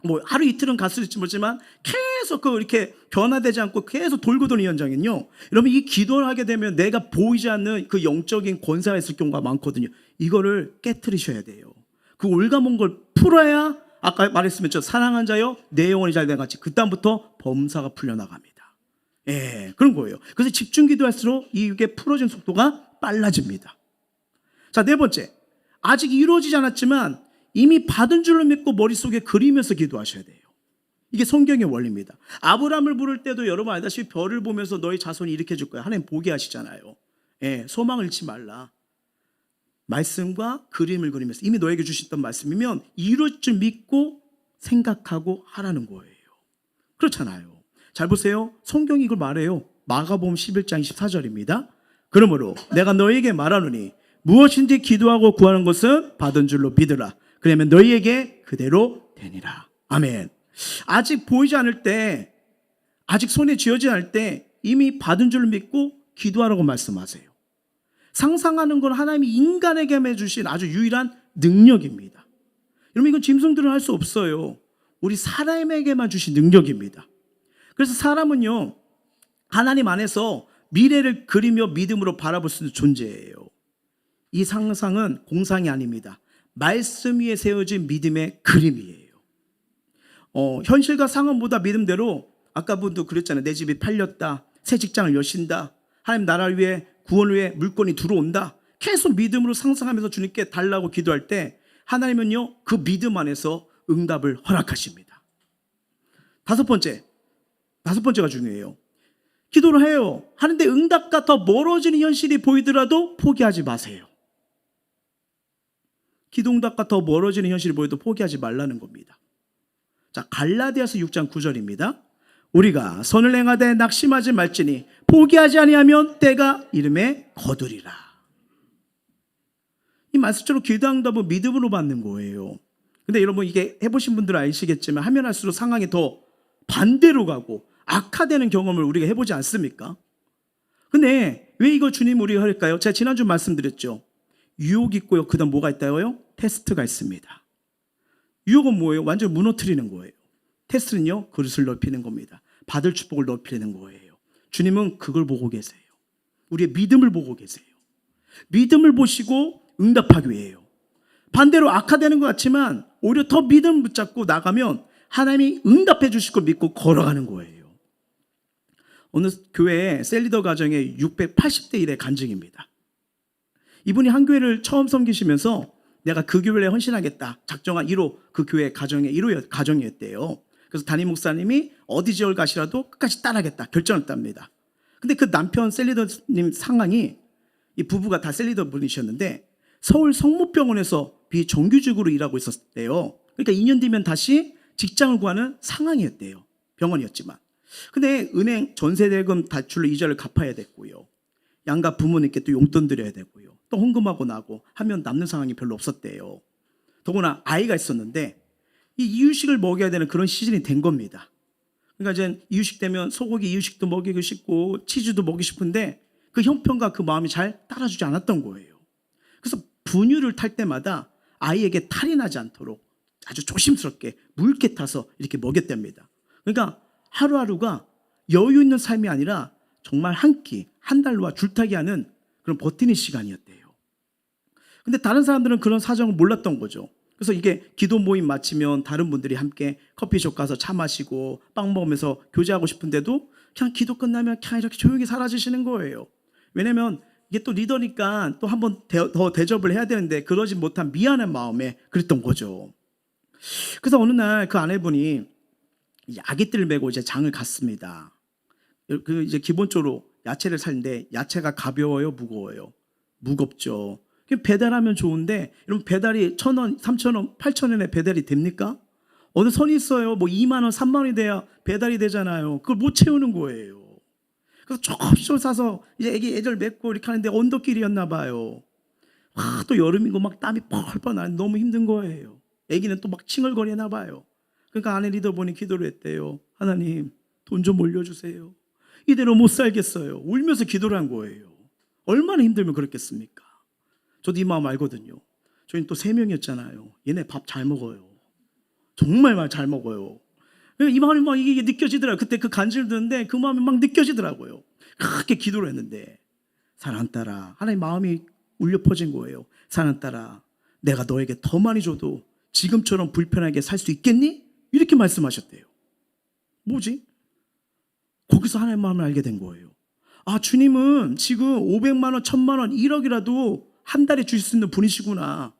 뭐 하루 이틀은 갈 수 있지 모르지만 계속 이렇게 변화되지 않고 계속 돌고 도는 현장은요. 여러분 이 기도를 하게 되면 내가 보이지 않는 그 영적인 권세가 있을 경우가 많거든요. 이거를 깨트리셔야 돼요. 그 올가문 걸 풀어야 아까 말했으면 저 사랑한 자여 내 영혼이 잘된 같이 그 다음부터 범사가 풀려나갑니다. 예, 그런 거예요. 그래서 집중 기도할수록 이게 풀어진 속도가 빨라집니다. 자, 네 번째. 아직 이루어지지 않았지만 이미 받은 줄로 믿고 머릿속에 그리면서 기도하셔야 돼요. 이게 성경의 원리입니다. 아브라함을 부를 때도 여러분 알다시피 별을 보면서 너희 자손이 이렇게 해줄 거야. 하나님 보게 하시잖아요. 예, 소망을 잃지 말라. 말씀과 그림을 그리면서 이미 너에게 주셨던 말씀이면 이룰 줄 믿고 생각하고 하라는 거예요. 그렇잖아요. 잘 보세요. 성경이 이걸 말해요. 마가복음 11장 14절입니다. 그러므로 내가 너희에게 말하노니 무엇인지 기도하고 구하는 것은 받은 줄로 믿으라. 그러면 너희에게 그대로 되니라. 아멘. 아직 보이지 않을 때, 아직 손에 쥐어지지 않을 때 이미 받은 줄로 믿고 기도하라고 말씀하세요. 상상하는 건 하나님이 인간에게만 주신 아주 유일한 능력입니다. 여러분 이건 짐승들은 할 수 없어요. 우리 사람에게만 주신 능력입니다. 그래서 사람은요 하나님 안에서 미래를 그리며 믿음으로 바라볼 수 있는 존재예요. 이 상상은 공상이 아닙니다. 말씀 위에 세워진 믿음의 그림이에요. 현실과 상황보다 믿음대로 아까 분도 그랬잖아요. 내 집이 팔렸다. 새 직장을 여신다. 하나님 나라를 위해 구원을 위해 물건이 들어온다. 계속 믿음으로 상상하면서 주님께 달라고 기도할 때 하나님은요 그 믿음 안에서 응답을 허락하십니다. 다섯 번째가 중요해요. 기도를 해요. 하는데 응답과 더 멀어지는 현실이 보이더라도 포기하지 마세요. 기도 응답과 더 멀어지는 현실이 보여도 포기하지 말라는 겁니다. 자, 갈라디아서 6장 9절입니다. 우리가 선을 행하되 낙심하지 말지니 포기하지 아니하면 때가 이름에 거두리라. 이 말씀처럼 기도 응답은 믿음으로 받는 거예요. 근데 여러분 이게 해보신 분들은 아시겠지만 하면 할수록 상황이 더 반대로 가고 악화되는 경험을 우리가 해보지 않습니까? 근데 왜 이거 주님 우리가 할까요? 제가 지난주 말씀드렸죠. 유혹이 있고요. 그 다음 뭐가 있다고요? 테스트가 있습니다. 유혹은 뭐예요? 완전히 무너뜨리는 거예요. 테스트는요 그릇을 넓히는 겁니다. 받을 축복을 넓히는 거예요. 주님은 그걸 보고 계세요. 우리의 믿음을 보고 계세요. 믿음을 보시고 응답하기 위해요. 반대로 악화되는 것 같지만 오히려 더 믿음 붙잡고 나가면 하나님이 응답해 주실 걸 믿고 걸어가는 거예요. 어느 교회에 셀리더 가정의 680대 1의 간증입니다. 이분이 한 교회를 처음 섬기시면서 내가 그 교회에 헌신하겠다 작정한 1호, 그 교회 가정의 1호 가정이었대요. 그래서 담임 목사님이 어디 지역을 가시라도 끝까지 따라하겠다 결정했답니다. 근데 그 남편 셀리더님 상황이, 이 부부가 다 셀리더 분이셨는데 서울 성모병원에서 비정규직으로 일하고 있었대요. 그러니까 2년 뒤면 다시 직장을 구하는 상황이었대요. 병원이었지만. 근데 은행 전세대금 대출로 이자를 갚아야 됐고요. 양가 부모님께 또 용돈 드려야 되고요. 또 헌금하고 나고 하면 남는 상황이 별로 없었대요. 더구나 아이가 있었는데 이 이유식을 먹여야 되는 그런 시즌이 된 겁니다. 그러니까 이제 이유식 되면 소고기 이유식도 먹이고 싶고 치즈도 먹이고 싶은데 그 형편과 그 마음이 잘 따라주지 않았던 거예요. 그래서 분유를 탈 때마다 아이에게 탈이 나지 않도록 아주 조심스럽게 묽게 타서 이렇게 먹였답니다. 그러니까 하루하루가 여유 있는 삶이 아니라 정말 한 끼, 한 달로와 줄타기 하는 그런 버티는 시간이었대요. 근데 다른 사람들은 그런 사정을 몰랐던 거죠. 그래서 이게 기도 모임 마치면 다른 분들이 함께 커피숍 가서 차 마시고 빵 먹으면서 교제하고 싶은데도 그냥 기도 끝나면 그냥 이렇게 조용히 사라지시는 거예요. 왜냐면 이게 또 리더니까 또 한 번 더 대접을 해야 되는데 그러지 못한 미안한 마음에 그랬던 거죠. 그래서 어느 날 그 아내분이 아기띠를 메고 이제 장을 갔습니다. 그 이제 기본적으로 야채를 사는데 야채가 가벼워요, 무거워요? 무겁죠. 배달하면 좋은데 여러분 배달이 1,000원, 3,000원, 8,000원에 배달이 됩니까? 어느 선이 있어요. 뭐 2만 원, 3만 원이 돼야 배달이 되잖아요. 그걸 못 채우는 거예요. 그래서 조금씩 사서 이제 애기 애들 맺고 이렇게 하는데 언덕길이었나 봐요. 또 여름이고 막 땀이 펄펄 나는데 너무 힘든 거예요. 애기는 또 막 칭얼거리나 봐요. 그러니까 아내 리더분이 기도를 했대요. 하나님 돈 좀 올려주세요. 이대로 못 살겠어요. 울면서 기도를 한 거예요. 얼마나 힘들면 그렇겠습니까? 저도 이 마음 알거든요. 저희는 또 3명이었잖아요. 얘네 밥 잘 먹어요. 정말 잘 먹어요. 이 마음이 막 이게 느껴지더라고요. 그때 그 간증을 듣는데 그 마음이 막 느껴지더라고요. 그렇게 기도를 했는데 사랑하는 딸아, 하나님 마음이 울려 퍼진 거예요. 사랑하는 딸아, 내가 너에게 더 많이 줘도 지금처럼 불편하게 살 수 있겠니? 이렇게 말씀하셨대요. 뭐지? 거기서 하나님의 마음을 알게 된 거예요. 아, 주님은 지금 500만 원, 1,000만 원, 1억이라도 한 달에 주실 수 있는 분이시구나.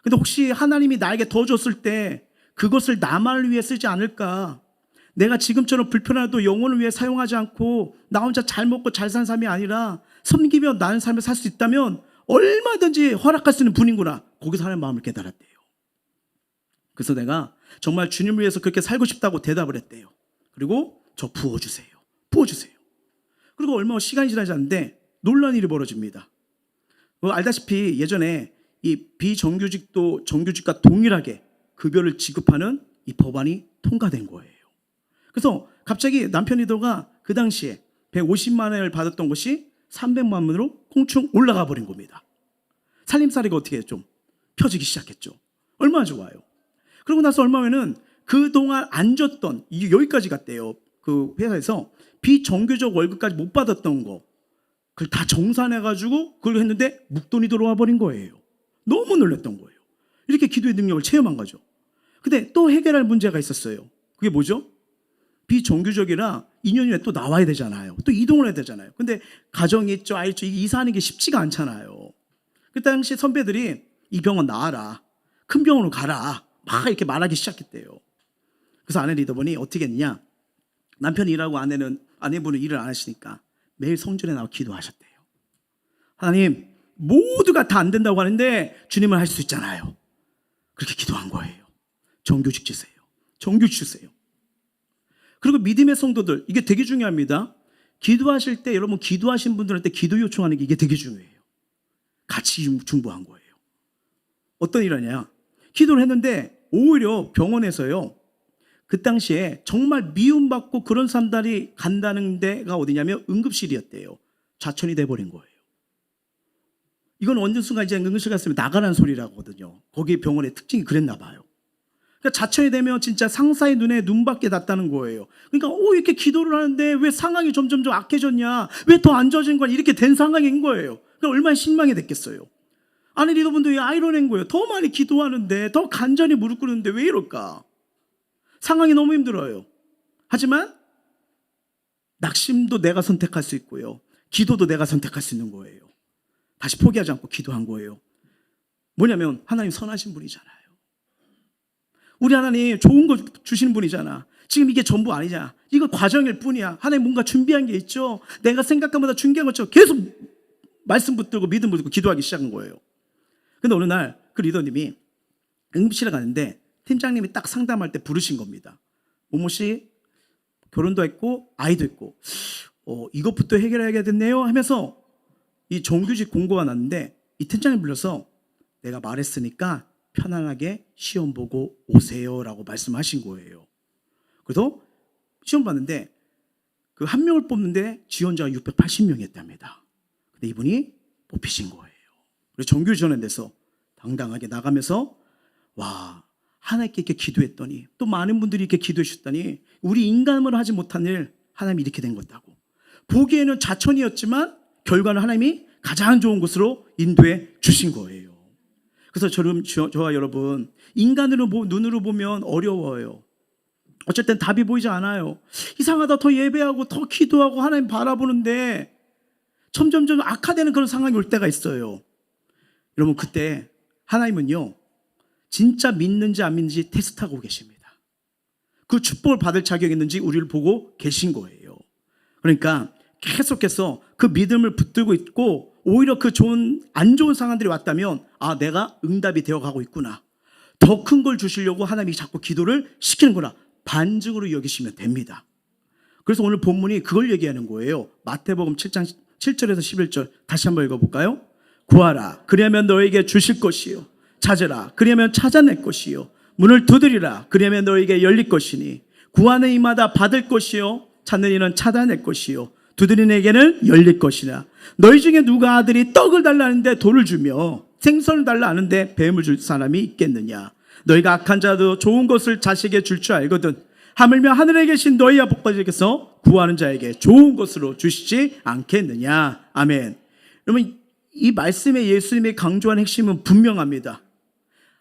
근데 혹시 하나님이 나에게 더 줬을 때 그것을 나만을 위해 쓰지 않을까? 내가 지금처럼 불편하도 영혼을 위해 사용하지 않고 나 혼자 잘 먹고 잘 산 삶이 아니라 섬기며 나는 삶을 살 수 있다면 얼마든지 허락할 수 있는 분이구나. 거기서 하나님의 마음을 깨달았대요. 그래서 내가 정말 주님을 위해서 그렇게 살고 싶다고 대답을 했대요. 그리고 저 부어주세요. 부어주세요. 그리고 얼마 시간이 지나지 않는데 놀라운 일이 벌어집니다. 알다시피 예전에 이 비정규직도 정규직과 동일하게 급여를 지급하는 이 법안이 통과된 거예요. 그래서 갑자기 남편 리더가 그 당시에 150만 원을 받았던 것이 300만 원으로 콩충 올라가 버린 겁니다. 살림살이가 어떻게 좀 펴지기 시작했죠. 얼마나 좋아요. 그러고 나서 얼마 후에는 그동안 안 줬던, 여기까지 갔대요. 그 회사에서 비정규직 월급까지 못 받았던 거 그걸 다 정산해가지고 그걸 했는데 묵돈이 들어와 버린 거예요. 너무 놀랐던 거예요. 이렇게 기도의 능력을 체험한 거죠. 근데 또 해결할 문제가 있었어요. 그게 뭐죠? 비정규직이라 2년 후에 또 나와야 되잖아요. 또 이동을 해야 되잖아요. 근데 가정이 있죠, 아이 있죠. 이사하는 게 쉽지가 않잖아요. 그 당시 선배들이 이 병원 나와라, 큰 병원으로 가라, 막 이렇게 말하기 시작했대요. 그래서 아내 리더분이 어떻게 했냐? 남편이 일하고 아내분은 일을 안 하시니까 매일 성전에 나와 기도하셨대요. 하나님, 모두가 다 안 된다고 하는데 주님은 할 수 있잖아요. 그렇게 기도한 거예요. 정규직 주세요. 정규직 주세요. 그리고 믿음의 성도들, 이게 되게 중요합니다. 기도하실 때 여러분 기도하신 분들한테 기도 요청하는 게 이게 되게 중요해요. 같이 중보한 거예요. 어떤 일이냐? 기도를 했는데 오히려 병원에서요, 그 당시에 정말 미움받고 그런 사람들이 간다는 데가 어디냐면 응급실이었대요. 좌천이 돼버린 거예요. 이건 어느 순간 이제 응급실 갔으면 나가라는 소리라거든요. 거기 병원의 특징이 그랬나 봐요. 그러니까 자천이 되면 진짜 상사의 눈에 눈밖에 났다는 거예요. 그러니까 이렇게 기도를 하는데 왜 상황이 점점 악해졌냐? 왜 더 안 좋아진 거야? 이렇게 된 상황인 거예요. 그러니까 얼마나 실망이 됐겠어요. 아내 리더분도 아이러낸 거예요. 더 많이 기도하는데 더 간절히 무릎 꿇는데 왜 이럴까? 상황이 너무 힘들어요. 하지만 낙심도 내가 선택할 수 있고요. 기도도 내가 선택할 수 있는 거예요. 다시 포기하지 않고 기도한 거예요. 뭐냐면 하나님 선하신 분이잖아요. 우리 하나님 좋은 거 주시는 분이잖아. 지금 이게 전부 아니잖아. 이거 과정일 뿐이야. 하나님 뭔가 준비한 게 있죠. 내가 생각한 것보다 준비한 것처럼 계속 말씀 붙들고 믿음 붙들고 기도하기 시작한 거예요. 근데 어느 날 그 리더님이 응급실에 가는데 팀장님이 딱 상담할 때 부르신 겁니다. 모모씨 결혼도 했고 아이도 있고 이것부터 해결해야겠네요 하면서 이 정규직 공고가 났는데 이 팀장님 불러서 내가 말했으니까 편안하게 시험 보고 오세요 라고 말씀하신 거예요. 그래서 시험 봤는데 그 한 명을 뽑는데 지원자가 680명이었답니다. 근데 이분이 뽑히신 거예요. 그래서 정규직 전환돼서 당당하게 나가면서 와 하나님께 이렇게 기도했더니 또 많은 분들이 이렇게 기도해 주셨더니 우리 인간으로 하지 못한 일 하나님이 이렇게 된 것다고. 보기에는 자천이었지만 결과는 하나님이 가장 좋은 곳으로 인도해 주신 거예요. 그래서 저와 여러분 인간으로 눈으로 보면 어려워요. 어쩔 땐 답이 보이지 않아요. 이상하다 더 예배하고 더 기도하고 하나님 바라보는데 점점점 악화되는 그런 상황이 올 때가 있어요. 여러분 그때 하나님은요 진짜 믿는지 안 믿는지 테스트하고 계십니다. 그 축복을 받을 자격이 있는지 우리를 보고 계신 거예요. 그러니까 계속해서 그 믿음을 붙들고 있고 오히려 그 안 좋은 상황들이 왔다면 아 내가 응답이 되어가고 있구나. 더 큰 걸 주시려고 하나님이 자꾸 기도를 시키는구나. 반증으로 여기시면 됩니다. 그래서 오늘 본문이 그걸 얘기하는 거예요. 마태복음 7장 7절에서 11절 다시 한번 읽어볼까요? 구하라 그리하면 너에게 주실 것이요 찾으라 그리하면 찾아낼 것이요 문을 두드리라 그리하면 너에게 열릴 것이니 구하는 이마다 받을 것이요 찾는 이는 찾아낼 것이요 두드리는 에게는 열릴 것이라. 너희 중에 누가 아들이 떡을 달라는데 돌을 주며 생선을 달라 하는데 뱀을 줄 사람이 있겠느냐. 너희가 악한 자도 좋은 것을 자식에게 줄 줄 알거든 하물며 하늘에 계신 너희 아버지께서 구하는 자에게 좋은 것으로 주시지 않겠느냐. 아멘. 여러분 이 말씀에 예수님이 강조한 핵심은 분명합니다.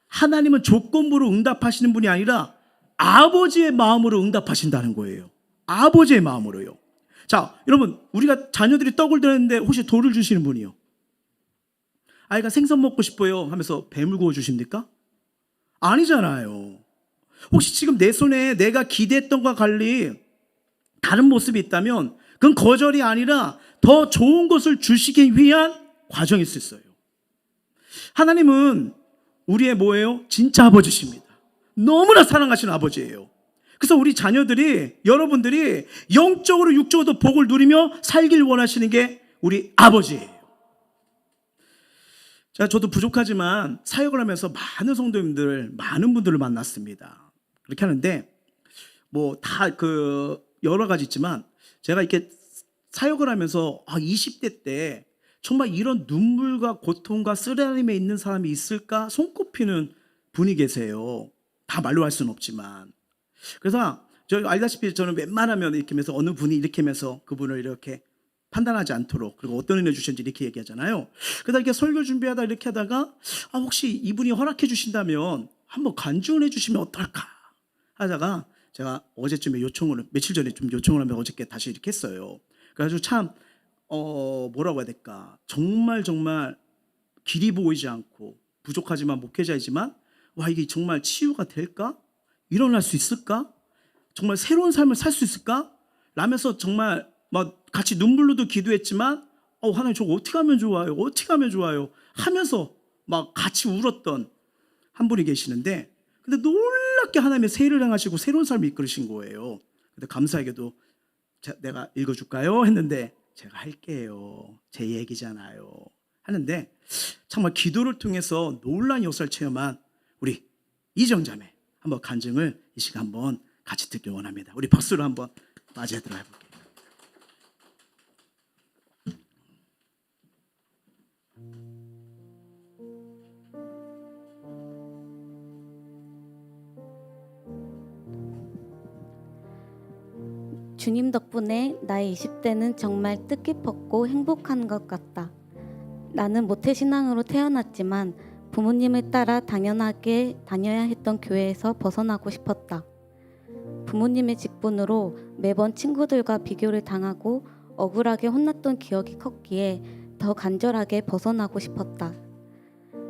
하나님은 조건부로 응답하시는 분이 아니라 아버지의 마음으로 응답하신다는 거예요. 아버지의 마음으로요. 자, 여러분 우리가 자녀들이 떡을 드렸는데 혹시 돌을 주시는 분이요? 아이가 생선 먹고 싶어요 하면서 뱀을 구워 주십니까? 아니잖아요. 혹시 지금 내 손에 내가 기대했던 것과 달리 다른 모습이 있다면 그건 거절이 아니라 더 좋은 것을 주시기 위한 과정일 수 있어요. 하나님은 우리의 뭐예요? 진짜 아버지십니다. 너무나 사랑하시는 아버지예요. 그래서 우리 자녀들이 여러분들이 영적으로 육적으로 복을 누리며 살길 원하시는 게 우리 아버지예요. 자, 저도 부족하지만 사역을 하면서 많은 성도님들, 많은 분들을 만났습니다. 그렇게 하는데 뭐 다 여러 가지 있지만 제가 이렇게 사역을 하면서 20대 때 정말 이런 눈물과 고통과 쓰라림에 있는 사람이 있을까 손꼽히는 분이 계세요. 다 말로 할 수는 없지만. 그래서 알다시피 저는 웬만하면 이렇게 하면서 어느 분이 이렇게 하면서 그분을 이렇게 판단하지 않도록 그리고 어떤 은혜 주셨는지 이렇게 얘기하잖아요. 그러다 이렇게 설교 준비하다 이렇게 하다가 혹시 이분이 허락해 주신다면 한번 간증을 해 주시면 어떨까 하다가 제가 어제쯤에 며칠 전에 좀 요청을 하면 어저께 다시 이렇게 했어요. 그래가지고 참 뭐라고 해야 될까 정말 길이 보이지 않고 부족하지만 목회자이지만 와 이게 정말 치유가 될까? 일어날 수 있을까? 정말 새로운 삶을 살 수 있을까? 라면서 정말 막 같이 눈물로도 기도했지만 하나님 저거 어떻게 하면 좋아요? 어떻게 하면 좋아요? 하면서 막 같이 울었던 한 분이 계시는데 근데 놀랍게 하나님의 세를 행하시고 새로운 삶을 이끌으신 거예요. 근데 감사하게도 내가 읽어줄까요? 했는데 제가 할게요. 제 얘기잖아요. 하는데 정말 기도를 통해서 놀라운 역사를 체험한 우리 이정자매 한번 간증을 이 시간 한번 같이 듣길 원합니다. 우리 박수로 한번 맞이하도록 해볼게요. 주님 덕분에 나의 20대는 정말 뜻깊었고 행복한 것 같다. 나는 모태신앙으로 태어났지만 부모님을 따라 당연하게 다녀야 했던 교회에서 벗어나고 싶었다. 부모님의 직분으로 매번 친구들과 비교를 당하고 억울하게 혼났던 기억이 컸기에 더 간절하게 벗어나고 싶었다.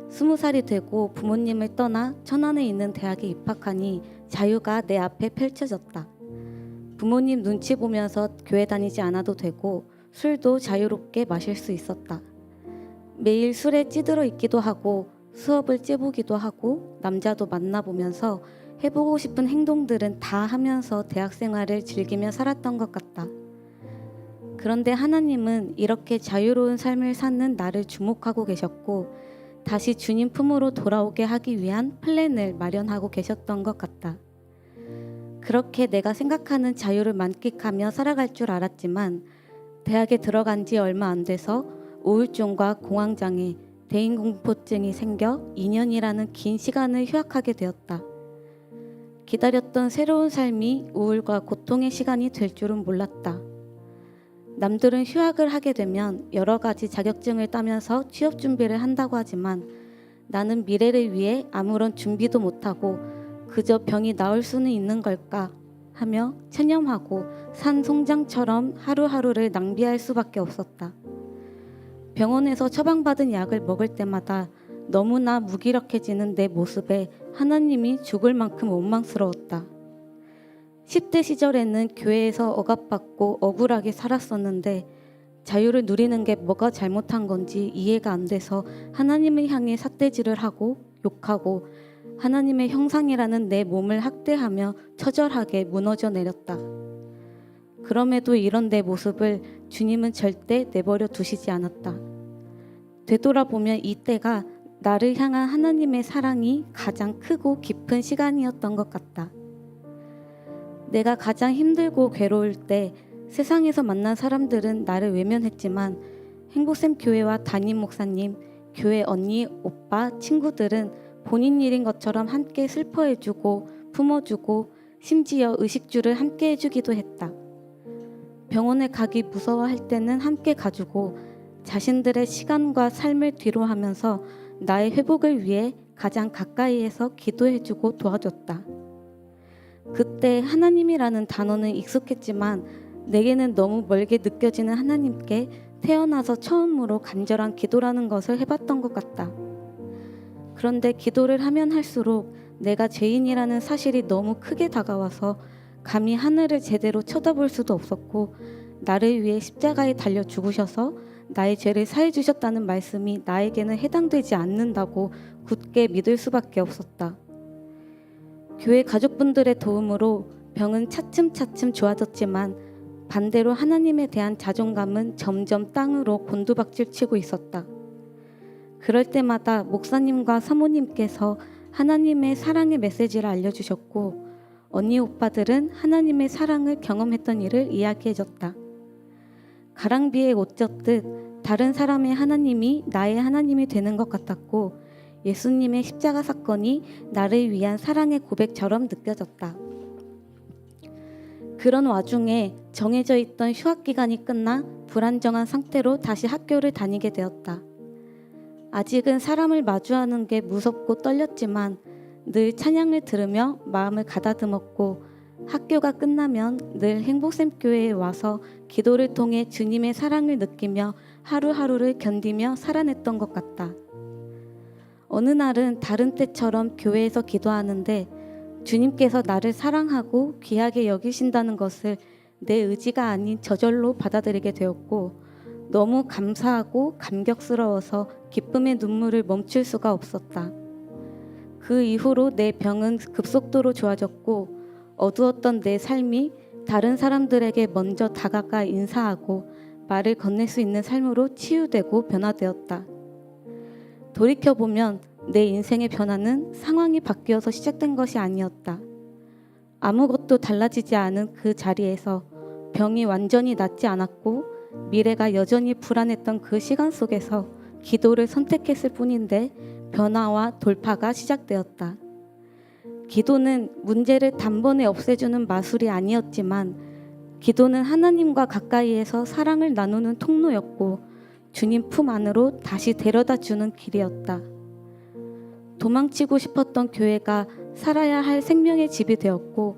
20살이 되고 부모님을 떠나 천안에 있는 대학에 입학하니 자유가 내 앞에 펼쳐졌다. 부모님 눈치 보면서 교회 다니지 않아도 되고 술도 자유롭게 마실 수 있었다. 매일 술에 찌들어 있기도 하고 수업을 째보기도 하고 남자도 만나보면서 해보고 싶은 행동들은 다 하면서 대학 생활을 즐기며 살았던 것 같다. 그런데 하나님은 이렇게 자유로운 삶을 사는 나를 주목하고 계셨고 다시 주님 품으로 돌아오게 하기 위한 플랜을 마련하고 계셨던 것 같다. 그렇게 내가 생각하는 자유를 만끽하며 살아갈 줄 알았지만 대학에 들어간 지 얼마 안 돼서 우울증과 공황장애, 대인공포증이 생겨 2년이라는 긴 시간을 휴학하게 되었다. 기다렸던 새로운 삶이 우울과 고통의 시간이 될 줄은 몰랐다. 남들은 휴학을 하게 되면 여러 가지 자격증을 따면서 취업 준비를 한다고 하지만 나는 미래를 위해 아무런 준비도 못하고 그저 병이 나을 수는 있는 걸까 하며 체념하고 산 송장처럼 하루하루를 낭비할 수밖에 없었다. 병원에서 처방받은 약을 먹을 때마다 너무나 무기력해지는 내 모습에 하나님이 죽을 만큼 원망스러웠다. 10대 시절에는 교회에서 억압받고 억울하게 살았었는데 자유를 누리는 게 뭐가 잘못한 건지 이해가 안 돼서 하나님을 향해 삿대질을 하고 욕하고 하나님의 형상이라는 내 몸을 학대하며 처절하게 무너져 내렸다. 그럼에도 이런 내 모습을 주님은 절대 내버려 두시지 않았다. 되돌아보면 이때가 나를 향한 하나님의 사랑이 가장 크고 깊은 시간이었던 것 같다. 내가 가장 힘들고 괴로울 때 세상에서 만난 사람들은 나를 외면했지만 행복샘 교회와 담임 목사님, 교회 언니, 오빠, 친구들은 본인 일인 것처럼 함께 슬퍼해주고 품어주고 심지어 의식주를 함께 해주기도 했다. 병원에 가기 무서워할 때는 함께 가주고 자신들의 시간과 삶을 뒤로 하면서 나의 회복을 위해 가장 가까이에서 기도해주고 도와줬다. 그때 하나님이라는 단어는 익숙했지만 내게는 너무 멀게 느껴지는 하나님께 태어나서 처음으로 간절한 기도라는 것을 해봤던 것 같다. 그런데 기도를 하면 할수록 내가 죄인이라는 사실이 너무 크게 다가와서 감히 하늘을 제대로 쳐다볼 수도 없었고 나를 위해 십자가에 달려 죽으셔서 나의 죄를 사해 주셨다는 말씀이 나에게는 해당되지 않는다고 굳게 믿을 수밖에 없었다. 교회 가족분들의 도움으로 병은 차츰차츰 좋아졌지만 반대로 하나님에 대한 자존감은 점점 땅으로 곤두박질 치고 있었다. 그럴 때마다 목사님과 사모님께서 하나님의 사랑의 메시지를 알려주셨고 언니 오빠들은 하나님의 사랑을 경험했던 일을 이야기해줬다. 가랑비에 옷 젖듯 다른 사람의 하나님이 나의 하나님이 되는 것 같았고 예수님의 십자가 사건이 나를 위한 사랑의 고백처럼 느껴졌다. 그런 와중에 정해져 있던 휴학 기간이 끝나 불안정한 상태로 다시 학교를 다니게 되었다. 아직은 사람을 마주하는 게 무섭고 떨렸지만 늘 찬양을 들으며 마음을 가다듬었고 학교가 끝나면 늘 행복샘 교회에 와서 기도를 통해 주님의 사랑을 느끼며 하루하루를 견디며 살아냈던 것 같다. 어느 날은 다른 때처럼 교회에서 기도하는데 주님께서 나를 사랑하고 귀하게 여기신다는 것을 내 의지가 아닌 저절로 받아들이게 되었고 너무 감사하고 감격스러워서 기쁨의 눈물을 멈출 수가 없었다. 그 이후로 내 병은 급속도로 좋아졌고 어두웠던 내 삶이 다른 사람들에게 먼저 다가가 인사하고 말을 건넬 수 있는 삶으로 치유되고 변화되었다. 돌이켜보면 내 인생의 변화는 상황이 바뀌어서 시작된 것이 아니었다. 아무것도 달라지지 않은 그 자리에서 병이 완전히 낫지 않았고 미래가 여전히 불안했던 그 시간 속에서 기도를 선택했을 뿐인데 변화와 돌파가 시작되었다. 기도는 문제를 단번에 없애주는 마술이 아니었지만 기도는 하나님과 가까이에서 사랑을 나누는 통로였고 주님 품 안으로 다시 데려다 주는 길이었다. 도망치고 싶었던 교회가 살아야 할 생명의 집이 되었고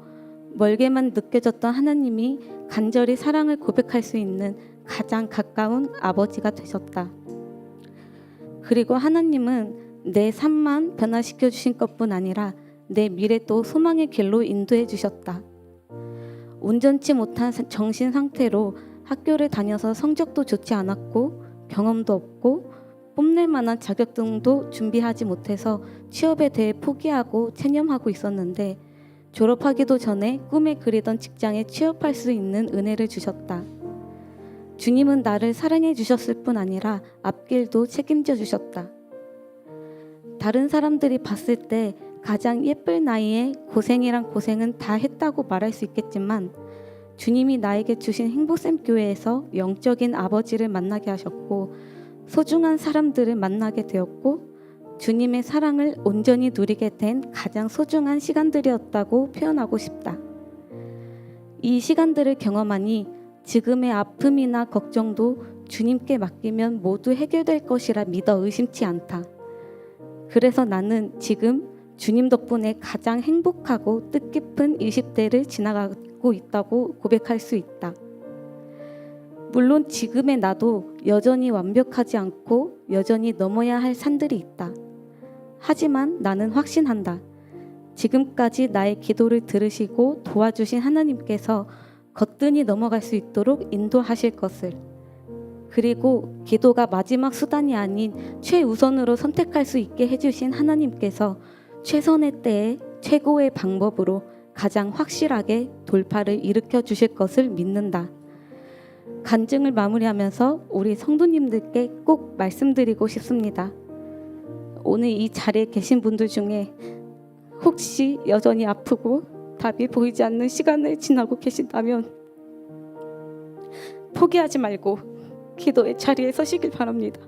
멀게만 느껴졌던 하나님이 간절히 사랑을 고백할 수 있는 가장 가까운 아버지가 되셨다. 그리고 하나님은 내 삶만 변화시켜 주신 것뿐 아니라 내 미래도 소망의 길로 인도해 주셨다. 온전치 못한 정신 상태로 학교를 다녀서 성적도 좋지 않았고 경험도 없고 뽐낼 만한 자격증도 준비하지 못해서 취업에 대해 포기하고 체념하고 있었는데 졸업하기도 전에 꿈에 그리던 직장에 취업할 수 있는 은혜를 주셨다. 주님은 나를 사랑해 주셨을 뿐 아니라 앞길도 책임져 주셨다. 다른 사람들이 봤을 때 가장 예쁠 나이에 고생이란 고생은 다 했다고 말할 수 있겠지만 주님이 나에게 주신 행복샘 교회에서 영적인 아버지를 만나게 하셨고 소중한 사람들을 만나게 되었고 주님의 사랑을 온전히 누리게 된 가장 소중한 시간들이었다고 표현하고 싶다. 이 시간들을 경험하니 지금의 아픔이나 걱정도 주님께 맡기면 모두 해결될 것이라 믿어 의심치 않다. 그래서 나는 지금 주님 덕분에 가장 행복하고 뜻깊은 20대를 지나가고 있다고 고백할 수 있다. 물론 지금의 나도 여전히 완벽하지 않고 여전히 넘어야 할 산들이 있다. 하지만 나는 확신한다. 지금까지 나의 기도를 들으시고 도와주신 하나님께서 거뜬히 넘어갈 수 있도록 인도하실 것을, 그리고 기도가 마지막 수단이 아닌 최우선으로 선택할 수 있게 해주신 하나님께서 최선의 때에 최고의 방법으로 가장 확실하게 돌파를 일으켜 주실 것을 믿는다. 간증을 마무리하면서 우리 성도님들께 꼭 말씀드리고 싶습니다. 오늘 이 자리에 계신 분들 중에 혹시 여전히 아프고 답이 보이지 않는 시간을 지나고 계신다면 포기하지 말고 기도의 자리에 서시길 바랍니다.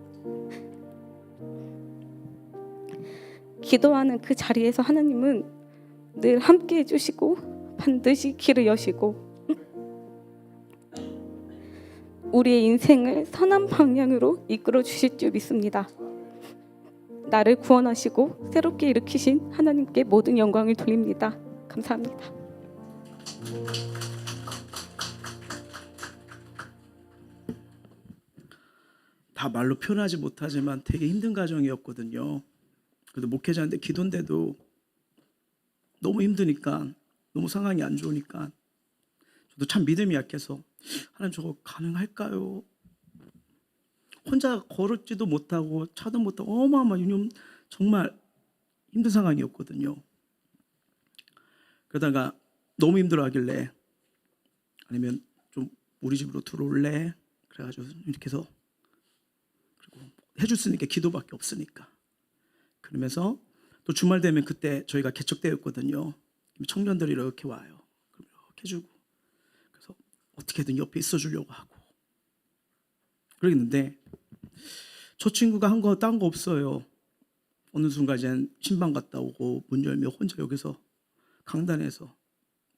기도하는 그 자리에서 하나님은 늘 함께 해주시고 반드시 길을 여시고 우리의 인생을 선한 방향으로 이끌어 주실 줄 믿습니다. 나를 구원하시고 새롭게 일으키신 하나님께 모든 영광을 돌립니다. 감사합니다. 다 말로 표현하지 못하지만 되게 힘든 가정이었거든요. 그래도 목회자인데 기도인데도 너무 힘드니까, 너무 상황이 안 좋으니까 저도 참 믿음이 약해서 하나님 저거 가능할까요? 혼자 걸을지도 못하고 차도 못 타고 어마어마한 정말 힘든 상황이었거든요. 그러다가 너무 힘들어하길래 아니면 좀 우리 집으로 들어올래? 그래가지고 이렇게 해서, 그리고 해줄 수 있는 게 기도밖에 없으니까 그러면서 또 주말 되면 그때 저희가 개척대였거든요. 청년들이 이렇게 와요. 그럼 이렇게 해주고, 그래서 어떻게든 옆에 있어주려고 하고 그러겠는데 저 친구가 한 거 딴 거 없어요. 어느 순간 이제 신방 갔다 오고 문 열며 혼자 여기서 강단에서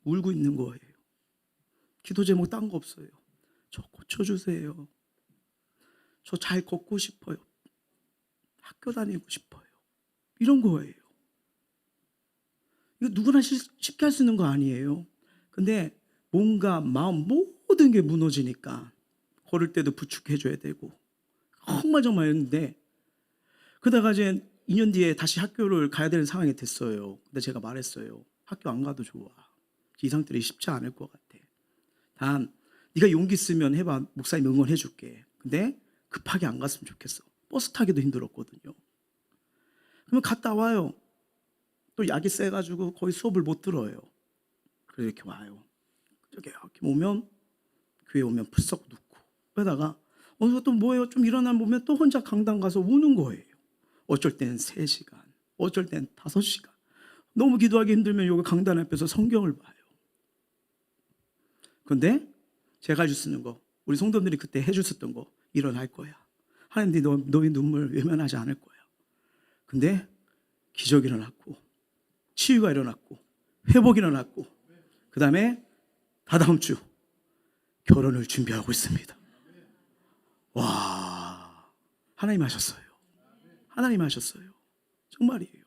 울고 있는 거예요. 기도 제목 딴 거 없어요. 저 고쳐주세요. 저 잘 걷고 싶어요. 학교 다니고 싶어요. 이런 거예요. 이거 누구나 쉽게 할 수 있는 거 아니에요. 근데 몸과 마음 모든 게 무너지니까 걸을 때도 부축해줘야 되고 정말 했는데, 그러다가 이제 2년 뒤에 다시 학교를 가야 되는 상황이 됐어요. 근데 제가 말했어요. 학교 안 가도 좋아. 이 상태로 쉽지 않을 것 같아. 단 네가 용기 있으면 해봐. 목사님 응원해 줄게. 근데 급하게 안 갔으면 좋겠어. 버스 타기도 힘들었거든요. 그러면 갔다 와요. 또 약이 세가지고 거의 수업을 못 들어요. 그래서 이렇게 와요. 이렇게 오면 교회 오면 풀썩 눕고, 그러다가 어느 또 뭐예요? 좀 일어나 보면 또 혼자 강당 가서 우는 거예요. 어쩔 땐 3시간, 어쩔 땐 5시간. 너무 기도하기 힘들면 여기 강단 앞에서 성경을 봐요. 그런데 제가 해줄 수 있는 거, 우리 성도들이 그때 해주셨던 거, 일어날 거야. 하나님 너희 눈물 외면하지 않을 거야. 근데 기적이 일어났고 치유가 일어났고 회복이 일어났고, 그 다음에 다다음 주 결혼을 준비하고 있습니다. 와, 하나님 하셨어요. 하나님 하셨어요. 정말이에요.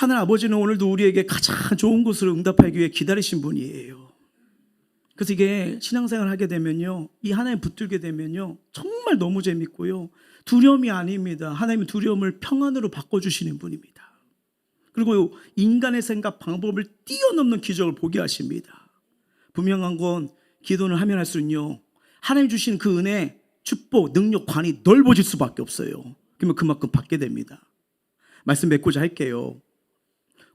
하늘 아버지는 오늘도 우리에게 가장 좋은 것으로 응답하기 위해 기다리신 분이에요. 그래서 이게 신앙생활 하게 되면요, 이 하나님 붙들게 되면요, 정말 너무 재밌고요, 두려움이 아닙니다. 하나님은 두려움을 평안으로 바꿔주시는 분입니다. 그리고 인간의 생각 방법을 뛰어넘는 기적을 보게 하십니다. 분명한 건 기도를 하면 할수록요, 하나님 주신 그 은혜, 축복, 능력, 관이 넓어질 수밖에 없어요. 그러면 그만큼 받게 됩니다. 말씀 맺고자 할게요.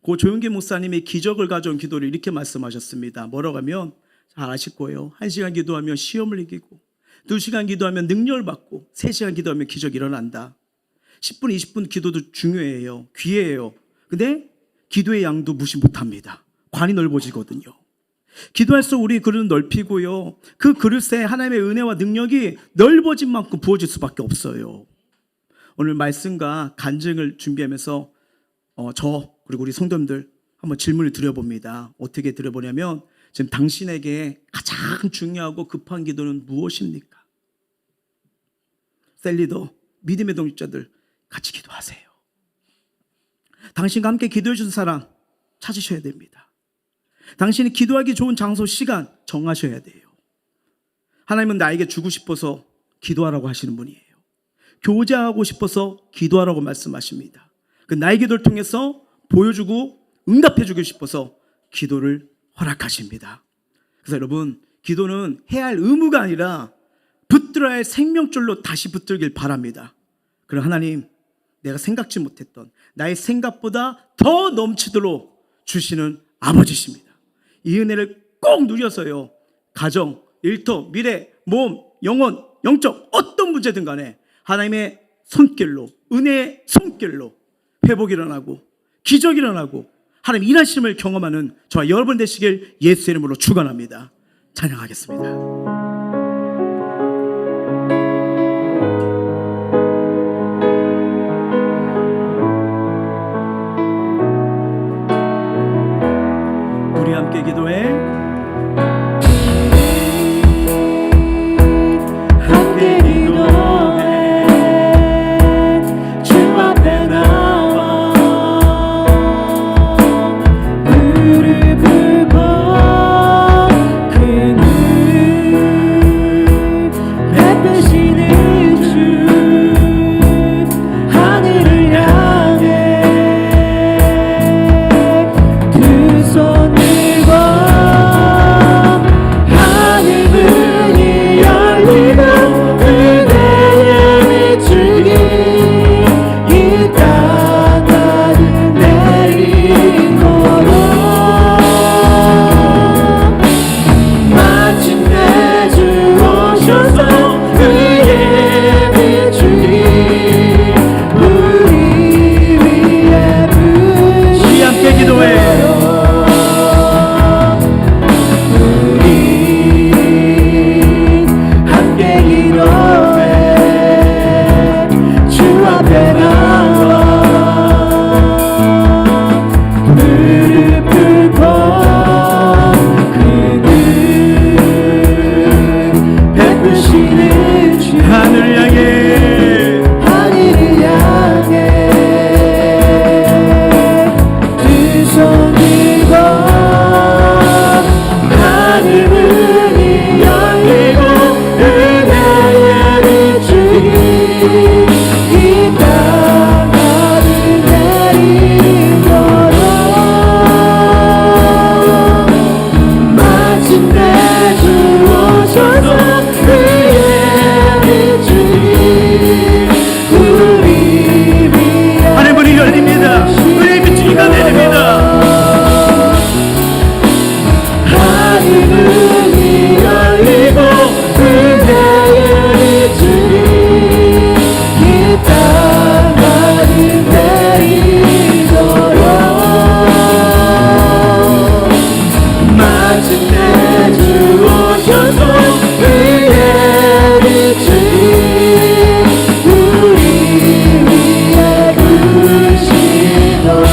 고 조용기 목사님이 기적을 가져온 기도를 이렇게 말씀하셨습니다. 뭐라고 하면 잘 아실 거예요. 1시간 기도하면 시험을 이기고, 2시간 기도하면 능력을 받고, 3시간 기도하면 기적이 일어난다. 10분, 20분 기도도 중요해요. 귀해요. 근데 기도의 양도 무시 못합니다. 관이 넓어지거든요. 기도할수록 우리 그릇은 넓히고요, 그 그릇에 하나님의 은혜와 능력이 넓어진 만큼 부어질 수밖에 없어요. 오늘 말씀과 간증을 준비하면서 저 그리고 우리 성도님들 한번 질문을 드려봅니다. 어떻게 드려보냐면, 지금 당신에게 가장 중요하고 급한 기도는 무엇입니까? 셀리더, 믿음의 동역자들 같이 기도하세요. 당신과 함께 기도해 준 사람 찾으셔야 됩니다. 당신이 기도하기 좋은 장소, 시간 정하셔야 돼요. 하나님은 나에게 주고 싶어서 기도하라고 하시는 분이에요. 교제하고 싶어서 기도하라고 말씀하십니다. 그 나의 기도를 통해서 보여주고 응답해주고 싶어서 기도를 허락하십니다. 그래서 여러분, 기도는 해야 할 의무가 아니라 붙들어야 할 생명줄로 다시 붙들길 바랍니다. 그럼 하나님, 내가 생각지 못했던 나의 생각보다 더 넘치도록 주시는 아버지십니다. 이 은혜를 꼭 누려서요, 가정, 일터, 미래, 몸, 영혼, 영적 어떤 문제든 간에 하나님의 손길로, 은혜의 손길로 회복이 일어나고 기적이 일어나고 하나님 일하심을 경험하는 저와 여러분 되시길 예수의 이름으로 축원합니다. 찬양하겠습니다. 우리 함께 기도해. 함께 기도해. 주 앞에 나와 무릎을 꿇고 그 베푸시는 주 하늘을 향해 두 손 들고 하늘 문이 열리고 은혜의 비추기 이 땅 가득 내리도록 마침내 주 오셔서 그의 비추기 우리 위에 부으시도록 우리 함께 기도해. 함께 기도해. 주 앞에 나와 무릎 꿇고 그는 베푸시는 주 하늘을 향해 하늘을 향해 두 손 들고 하늘 문이 열리고 은혜의 비추기 이 땅 가득 내리도록 마침내 주 오셔서 그의 비추기 우리 위에 하늘 문이 열립니다. 은혜의 비추기가 내립니다. 하늘 문이 열리고 은혜의 비추기 이 땅 가득 내리도록 마침내 주 오셔서 그의 비추기 우리 위에 부으시도록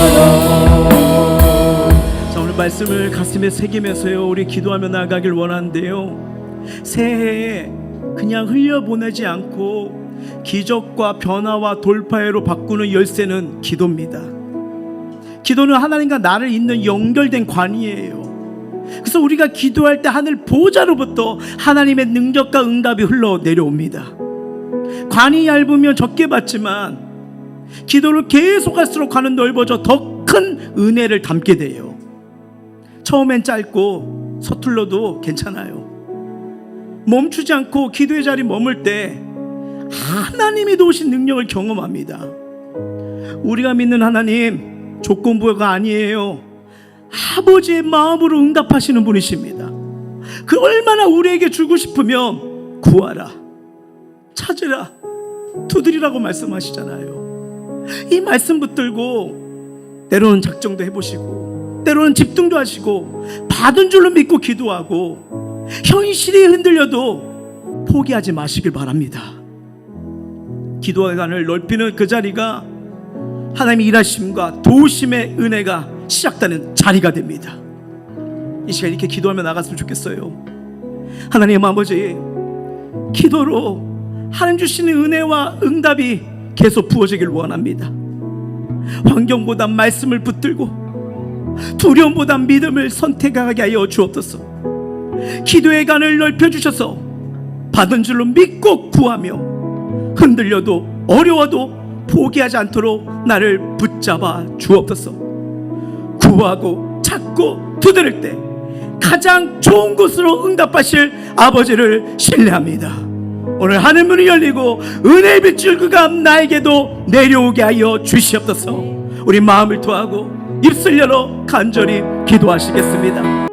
자, 오늘 말씀을 가슴에 새기면서요, 우리 기도하며 나아가길 원하는데요, 새해에 그냥 흘려보내지 않고 기적과 변화와 돌파해로 바꾸는 열쇠는 기도입니다. 기도는 하나님과 나를 잇는 연결된 관이에요. 그래서 우리가 기도할 때 하늘 보좌로부터 하나님의 능력과 응답이 흘러내려옵니다. 관이 얇으면 적게 받지만 기도를 계속할수록 관은 넓어져 더 큰 은혜를 담게 돼요. 처음엔 짧고 서툴러도 괜찮아요. 멈추지 않고 기도의 자리에 머물 때 하나님이 도우신 능력을 경험합니다. 우리가 믿는 하나님 조건부가 아니에요. 아버지의 마음으로 응답하시는 분이십니다. 그 얼마나 우리에게 주고 싶으면 구하라, 찾으라, 두드리라고 말씀하시잖아요. 이 말씀 붙들고 때로는 작정도 해보시고 때로는 집중도 하시고 받은 줄로 믿고 기도하고 현실이 흔들려도 포기하지 마시길 바랍니다. 기도의 간을 넓히는 그 자리가 하나님의 일하심과 도우심의 은혜가 시작되는 자리가 됩니다. 이 시간 이렇게 기도하며 나갔으면 좋겠어요. 하나님 아버지, 기도로 하나님 주시는 은혜와 응답이 계속 부어지길 원합니다. 환경보다 말씀을 붙들고 두려움보다 믿음을 선택하게 하여 주옵소서. 기도의 간을 넓혀주셔서 받은 줄로 믿고 구하며 흔들려도 어려워도 포기하지 않도록 나를 붙잡아 주옵소서. 구하고 찾고 두드릴 때 가장 좋은 곳으로 응답하실 아버지를 신뢰합니다. 오늘 하늘문이 열리고 은혜의 빛줄 그가 나에게도 내려오게 하여 주시옵소서. 우리 마음을 토하고 입술 열어 간절히 기도하시겠습니다.